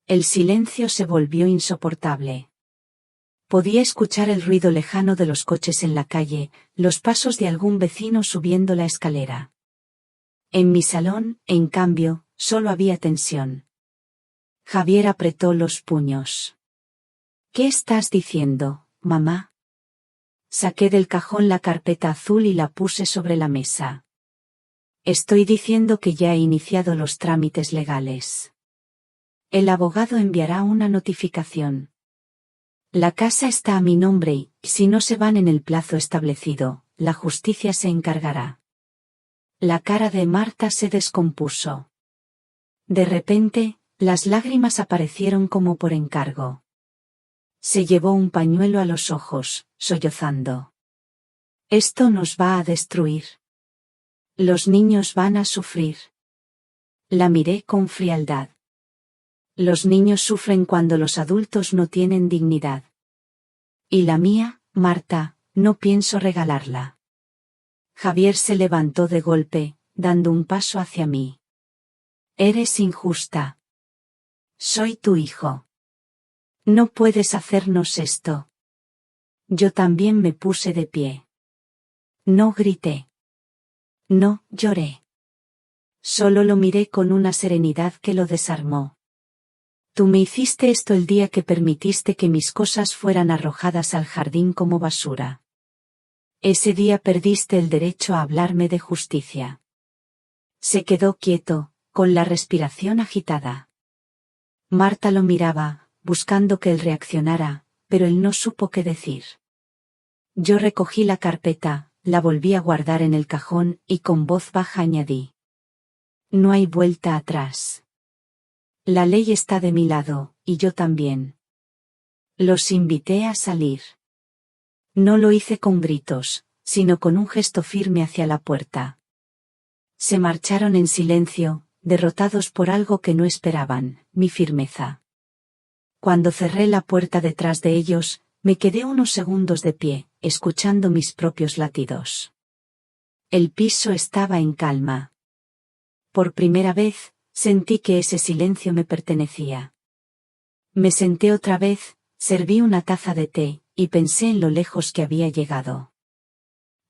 El silencio se volvió insoportable. Podía escuchar el ruido lejano de los coches en la calle, los pasos de algún vecino subiendo la escalera. En mi salón, en cambio, solo había tensión. Javier apretó los puños. ¿Qué estás diciendo, mamá? Saqué del cajón la carpeta azul y la puse sobre la mesa. Estoy diciendo que ya he iniciado los trámites legales. El abogado enviará una notificación. La casa está a mi nombre y, si no se van en el plazo establecido, la justicia se encargará. La cara de Marta se descompuso. De repente, las lágrimas aparecieron como por encargo. Se llevó un pañuelo a los ojos, sollozando. Esto nos va a destruir. Los niños van a sufrir. La miré con frialdad. Los niños sufren cuando los adultos no tienen dignidad. Y la mía, Marta, no pienso regalarla. Javier se levantó de golpe, dando un paso hacia mí. Eres injusta. Soy tu hijo. No puedes hacernos esto. Yo también me puse de pie. No grité. No lloré. Solo lo miré con una serenidad que lo desarmó. Tú me hiciste esto el día que permitiste que mis cosas fueran arrojadas al jardín como basura. Ese día perdiste el derecho a hablarme de justicia. Se quedó quieto, con la respiración agitada. Marta lo miraba, buscando que él reaccionara, pero él no supo qué decir. Yo recogí la carpeta, la volví a guardar en el cajón y con voz baja añadí. No hay vuelta atrás. La ley está de mi lado, y yo también. Los invité a salir. No lo hice con gritos, sino con un gesto firme hacia la puerta. Se marcharon en silencio, derrotados por algo que no esperaban, mi firmeza. Cuando cerré la puerta detrás de ellos, me quedé unos segundos de pie, escuchando mis propios latidos. El piso estaba en calma. Por primera vez, sentí que ese silencio me pertenecía. Me senté otra vez, serví una taza de té, y pensé en lo lejos que había llegado.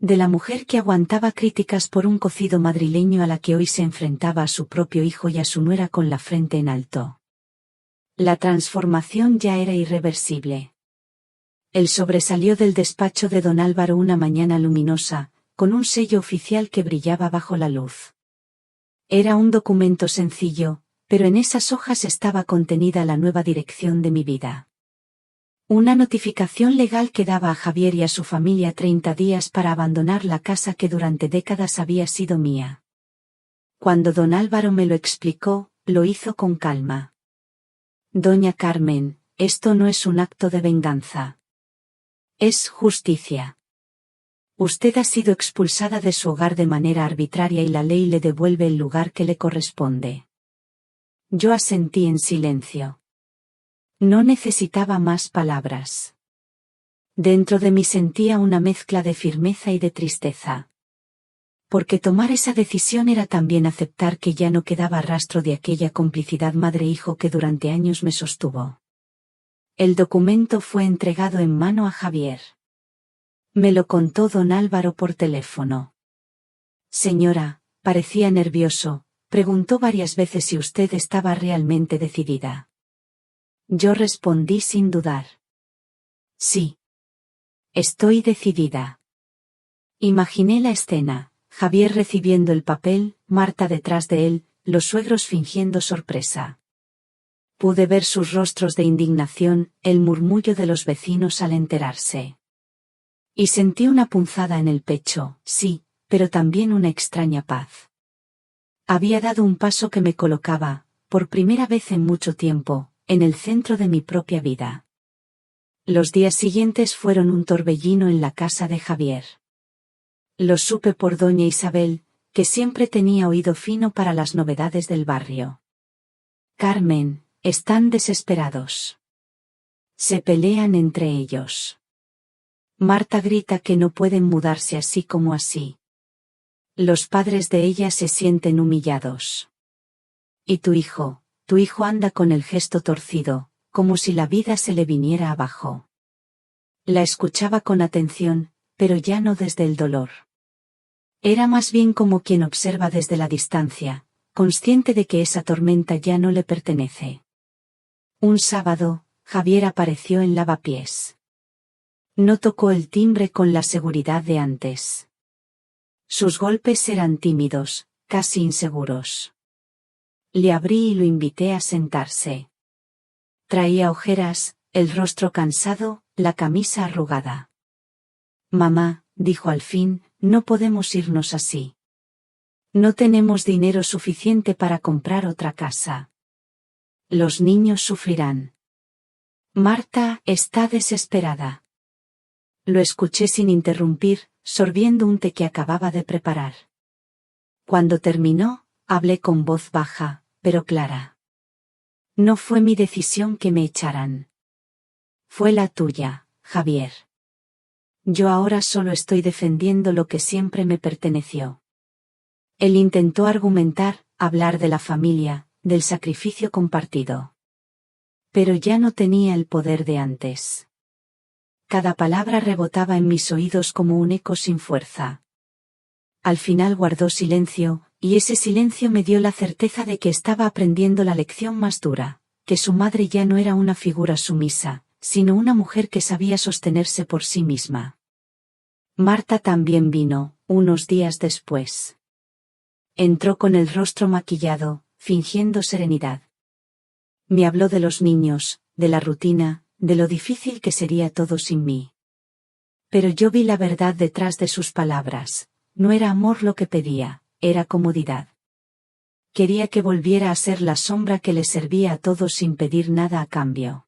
De la mujer que aguantaba críticas por un cocido madrileño a la que hoy se enfrentaba a su propio hijo y a su nuera con la frente en alto. La transformación ya era irreversible. Él sobresalió del despacho de don Álvaro una mañana luminosa, con un sello oficial que brillaba bajo la luz. Era un documento sencillo, pero en esas hojas estaba contenida la nueva dirección de mi vida. Una notificación legal que daba a Javier y a su familia 30 días para abandonar la casa que durante décadas había sido mía. Cuando don Álvaro me lo explicó, lo hizo con calma. Doña Carmen, esto no es un acto de venganza. Es justicia. Usted ha sido expulsada de su hogar de manera arbitraria y la ley le devuelve el lugar que le corresponde. Yo asentí en silencio. No necesitaba más palabras. Dentro de mí sentía una mezcla de firmeza y de tristeza. Porque tomar esa decisión era también aceptar que ya no quedaba rastro de aquella complicidad madre-hijo que durante años me sostuvo. El documento fue entregado en mano a Javier. Me lo contó don Álvaro por teléfono. Señora, parecía nervioso, preguntó varias veces si usted estaba realmente decidida. Yo respondí sin dudar. Sí. Estoy decidida. Imaginé la escena, Javier recibiendo el papel, Marta detrás de él, los suegros fingiendo sorpresa. Pude ver sus rostros de indignación, el murmullo de los vecinos al enterarse. Y sentí una punzada en el pecho, sí, pero también una extraña paz. Había dado un paso que me colocaba, por primera vez en mucho tiempo, en el centro de mi propia vida. Los días siguientes fueron un torbellino en la casa de Javier. Lo supe por doña Isabel, que siempre tenía oído fino para las novedades del barrio. Carmen, están desesperados. Se pelean entre ellos. Marta grita que no pueden mudarse así como así. Los padres de ella se sienten humillados. Y tu hijo anda con el gesto torcido, como si la vida se le viniera abajo. La escuchaba con atención, pero ya no desde el dolor. Era más bien como quien observa desde la distancia, consciente de que esa tormenta ya no le pertenece. Un sábado, Javier apareció en Lavapiés. No tocó el timbre con la seguridad de antes. Sus golpes eran tímidos, casi inseguros. Le abrí y lo invité a sentarse. Traía ojeras, el rostro cansado, la camisa arrugada. Mamá, dijo al fin, no podemos irnos así. No tenemos dinero suficiente para comprar otra casa. Los niños sufrirán. Marta está desesperada. Lo escuché sin interrumpir, sorbiendo un té que acababa de preparar. Cuando terminó, hablé con voz baja, pero clara. No fue mi decisión que me echaran. Fue la tuya, Javier. Yo ahora solo estoy defendiendo lo que siempre me perteneció. Él intentó argumentar, hablar de la familia, del sacrificio compartido. Pero ya no tenía el poder de antes. Cada palabra rebotaba en mis oídos como un eco sin fuerza. Al final guardó silencio, y ese silencio me dio la certeza de que estaba aprendiendo la lección más dura, que su madre ya no era una figura sumisa, sino una mujer que sabía sostenerse por sí misma. Marta también vino, unos días después. Entró con el rostro maquillado, fingiendo serenidad. Me habló de los niños, de la rutina, de lo difícil que sería todo sin mí. Pero yo vi la verdad detrás de sus palabras. No era amor lo que pedía, era comodidad. Quería que volviera a ser la sombra que le servía a todos sin pedir nada a cambio.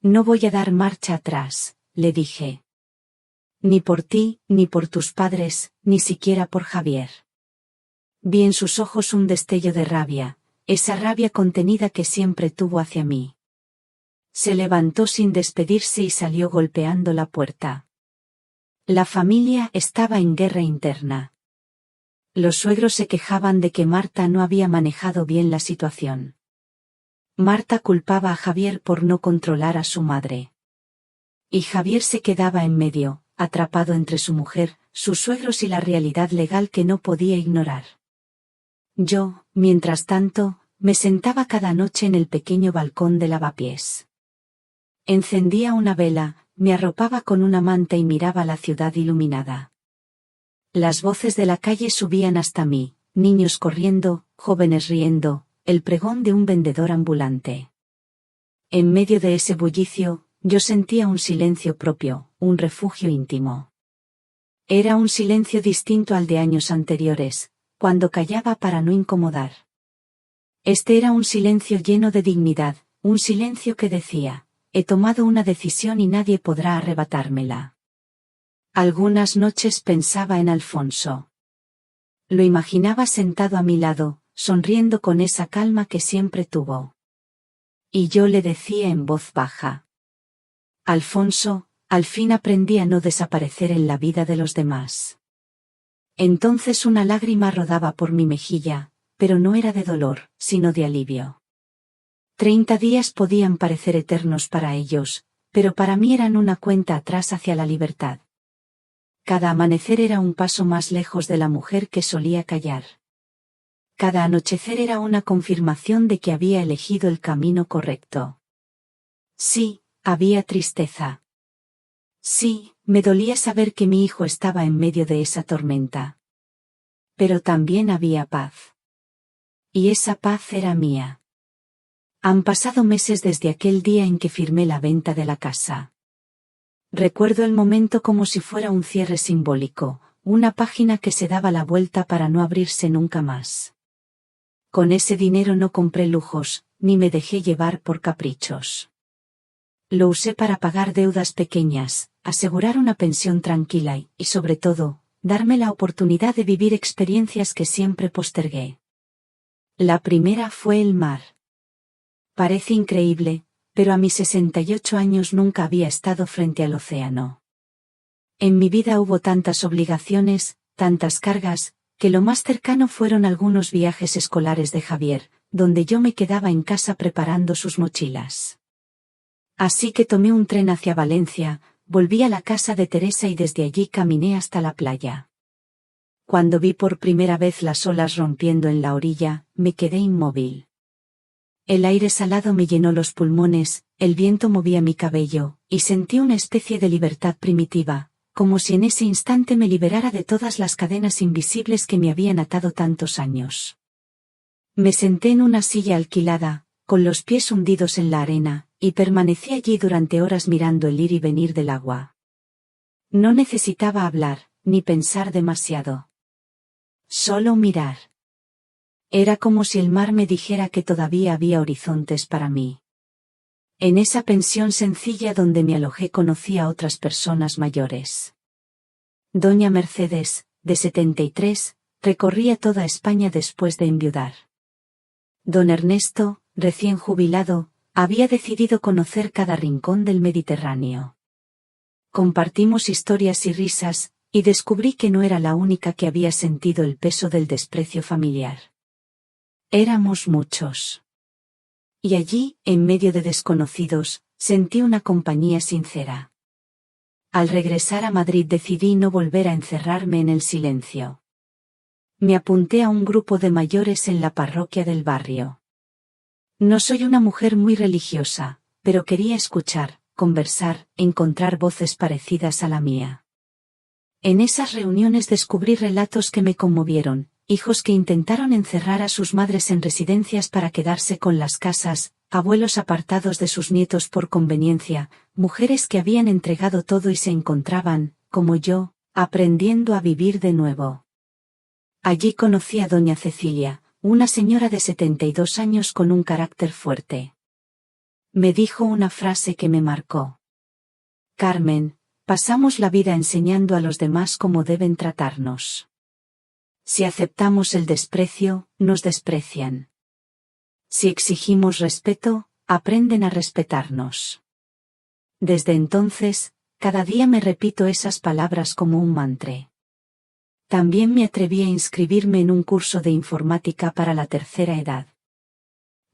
No voy a dar marcha atrás, le dije. Ni por ti, ni por tus padres, ni siquiera por Javier. Vi en sus ojos un destello de rabia, esa rabia contenida que siempre tuvo hacia mí. Se levantó sin despedirse y salió golpeando la puerta. La familia estaba en guerra interna. Los suegros se quejaban de que Marta no había manejado bien la situación. Marta culpaba a Javier por no controlar a su madre. Y Javier se quedaba en medio, atrapado entre su mujer, sus suegros y la realidad legal que no podía ignorar. Yo, mientras tanto, me sentaba cada noche en el pequeño balcón de Lavapiés. Encendía una vela, me arropaba con una manta y miraba la ciudad iluminada. Las voces de la calle subían hasta mí, niños corriendo, jóvenes riendo, el pregón de un vendedor ambulante. En medio de ese bullicio, yo sentía un silencio propio, un refugio íntimo. Era un silencio distinto al de años anteriores, cuando callaba para no incomodar. Este era un silencio lleno de dignidad, un silencio que decía: he tomado una decisión y nadie podrá arrebatármela. Algunas noches pensaba en Alfonso. Lo imaginaba sentado a mi lado, sonriendo con esa calma que siempre tuvo. Y yo le decía en voz baja: Alfonso, al fin aprendí a no desaparecer en la vida de los demás. Entonces una lágrima rodaba por mi mejilla, pero no era de dolor, sino de alivio. 30 días podían parecer eternos para ellos, pero para mí eran una cuenta atrás hacia la libertad. Cada amanecer era un paso más lejos de la mujer que solía callar. Cada anochecer era una confirmación de que había elegido el camino correcto. Sí, había tristeza. Sí, me dolía saber que mi hijo estaba en medio de esa tormenta. Pero también había paz. Y esa paz era mía. Han pasado meses desde aquel día en que firmé la venta de la casa. Recuerdo el momento como si fuera un cierre simbólico, una página que se daba la vuelta para no abrirse nunca más. Con ese dinero no compré lujos, ni me dejé llevar por caprichos. Lo usé para pagar deudas pequeñas, asegurar una pensión tranquila y, sobre todo, darme la oportunidad de vivir experiencias que siempre postergué. La primera fue el mar. Parece increíble, pero a mis 68 años nunca había estado frente al océano. En mi vida hubo tantas obligaciones, tantas cargas, que lo más cercano fueron algunos viajes escolares de Javier, donde yo me quedaba en casa preparando sus mochilas. Así que tomé un tren hacia Valencia, volví a la casa de Teresa y desde allí caminé hasta la playa. Cuando vi por primera vez las olas rompiendo en la orilla, me quedé inmóvil. El aire salado me llenó los pulmones, el viento movía mi cabello, y sentí una especie de libertad primitiva, como si en ese instante me liberara de todas las cadenas invisibles que me habían atado tantos años. Me senté en una silla alquilada, con los pies hundidos en la arena, y permanecí allí durante horas mirando el ir y venir del agua. No necesitaba hablar, ni pensar demasiado. Solo mirar. Era como si el mar me dijera que todavía había horizontes para mí. En esa pensión sencilla donde me alojé conocí a otras personas mayores. Doña Mercedes, de 73, recorría toda España después de enviudar. Don Ernesto, recién jubilado, había decidido conocer cada rincón del Mediterráneo. Compartimos historias y risas, y descubrí que no era la única que había sentido el peso del desprecio familiar. Éramos muchos. Y allí, en medio de desconocidos, sentí una compañía sincera. Al regresar a Madrid decidí no volver a encerrarme en el silencio. Me apunté a un grupo de mayores en la parroquia del barrio. No soy una mujer muy religiosa, pero quería escuchar, conversar, encontrar voces parecidas a la mía. En esas reuniones descubrí relatos que me conmovieron, hijos que intentaron encerrar a sus madres en residencias para quedarse con las casas, abuelos apartados de sus nietos por conveniencia, mujeres que habían entregado todo y se encontraban, como yo, aprendiendo a vivir de nuevo. Allí conocí a doña Cecilia, una señora de 72 años con un carácter fuerte. Me dijo una frase que me marcó. Carmen, pasamos la vida enseñando a los demás cómo deben tratarnos. Si aceptamos el desprecio, nos desprecian. Si exigimos respeto, aprenden a respetarnos. Desde entonces, cada día me repito esas palabras como un mantra. También me atreví a inscribirme en un curso de informática para la tercera edad.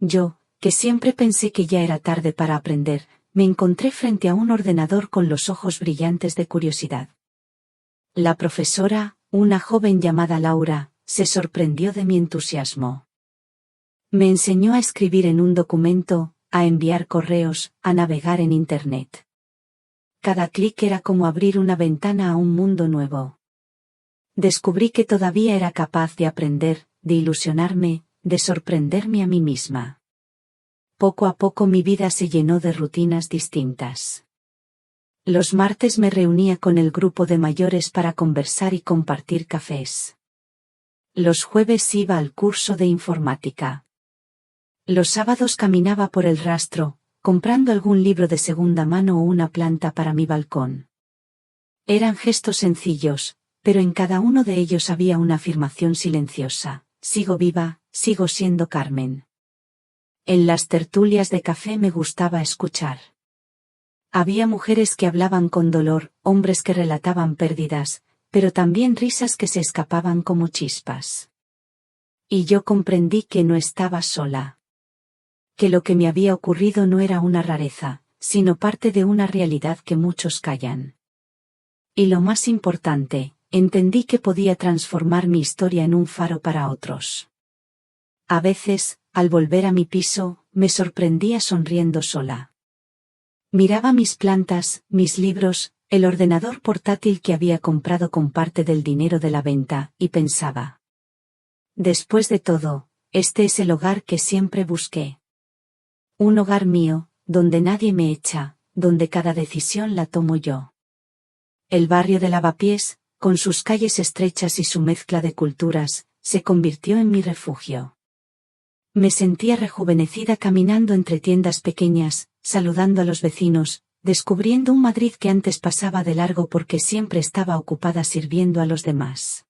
Yo, que siempre pensé que ya era tarde para aprender, me encontré frente a un ordenador con los ojos brillantes de curiosidad. La profesora, una joven llamada Laura, se sorprendió de mi entusiasmo. Me enseñó a escribir en un documento, a enviar correos, a navegar en Internet. Cada clic era como abrir una ventana a un mundo nuevo. Descubrí que todavía era capaz de aprender, de ilusionarme, de sorprenderme a mí misma. Poco a poco mi vida se llenó de rutinas distintas. Los martes me reunía con el grupo de mayores para conversar y compartir cafés. Los jueves iba al curso de informática. Los sábados caminaba por el rastro, comprando algún libro de segunda mano o una planta para mi balcón. Eran gestos sencillos, pero en cada uno de ellos había una afirmación silenciosa: sigo viva, sigo siendo Carmen. En las tertulias de café me gustaba escuchar. Había mujeres que hablaban con dolor, hombres que relataban pérdidas, pero también risas que se escapaban como chispas. Y yo comprendí que no estaba sola. Que lo que me había ocurrido no era una rareza, sino parte de una realidad que muchos callan. Y lo más importante, entendí que podía transformar mi historia en un faro para otros. A veces, al volver a mi piso, me sorprendía sonriendo sola. Miraba mis plantas, mis libros, el ordenador portátil que había comprado con parte del dinero de la venta, y pensaba: después de todo, este es el hogar que siempre busqué. Un hogar mío, donde nadie me echa, donde cada decisión la tomo yo. El barrio de Lavapiés, con sus calles estrechas y su mezcla de culturas, se convirtió en mi refugio. Me sentía rejuvenecida caminando entre tiendas pequeñas, saludando a los vecinos, descubriendo un Madrid que antes pasaba de largo porque siempre estaba ocupada sirviendo a los demás.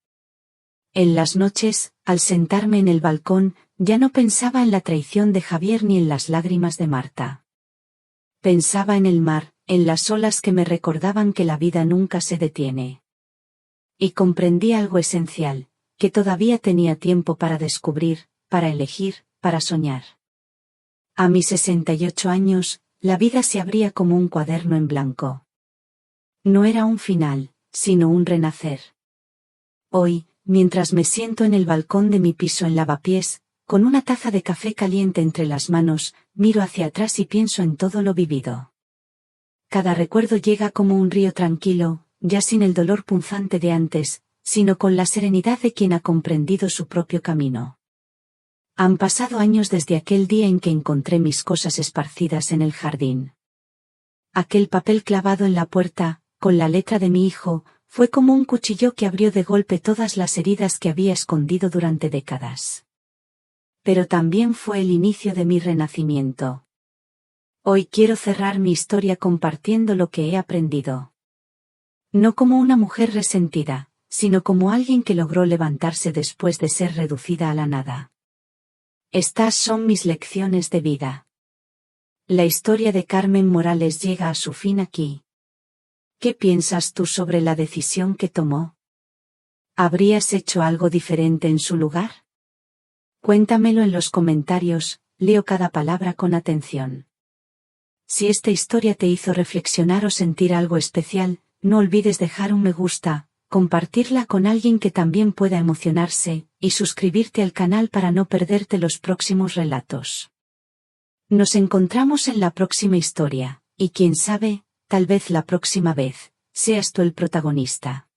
En las noches, al sentarme en el balcón, ya no pensaba en la traición de Javier ni en las lágrimas de Marta. Pensaba en el mar, en las olas que me recordaban que la vida nunca se detiene. Y comprendí algo esencial, que todavía tenía tiempo para descubrir, para elegir, para soñar. A mis 68 años, la vida se abría como un cuaderno en blanco. No era un final, sino un renacer. Hoy, mientras me siento en el balcón de mi piso en Lavapiés, con una taza de café caliente entre las manos, miro hacia atrás y pienso en todo lo vivido. Cada recuerdo llega como un río tranquilo, ya sin el dolor punzante de antes, sino con la serenidad de quien ha comprendido su propio camino. Han pasado años desde aquel día en que encontré mis cosas esparcidas en el jardín. Aquel papel clavado en la puerta, con la letra de mi hijo, fue como un cuchillo que abrió de golpe todas las heridas que había escondido durante décadas. Pero también fue el inicio de mi renacimiento. Hoy quiero cerrar mi historia compartiendo lo que he aprendido. No como una mujer resentida, sino como alguien que logró levantarse después de ser reducida a la nada. Estas son mis lecciones de vida. La historia de Carmen Morales llega a su fin aquí. ¿Qué piensas tú sobre la decisión que tomó? ¿Habrías hecho algo diferente en su lugar? Cuéntamelo en los comentarios, leo cada palabra con atención. Si esta historia te hizo reflexionar o sentir algo especial, no olvides dejar un me gusta, compartirla con alguien que también pueda emocionarse, y suscribirte al canal para no perderte los próximos relatos. Nos encontramos en la próxima historia, y quién sabe, tal vez la próxima vez, seas tú el protagonista.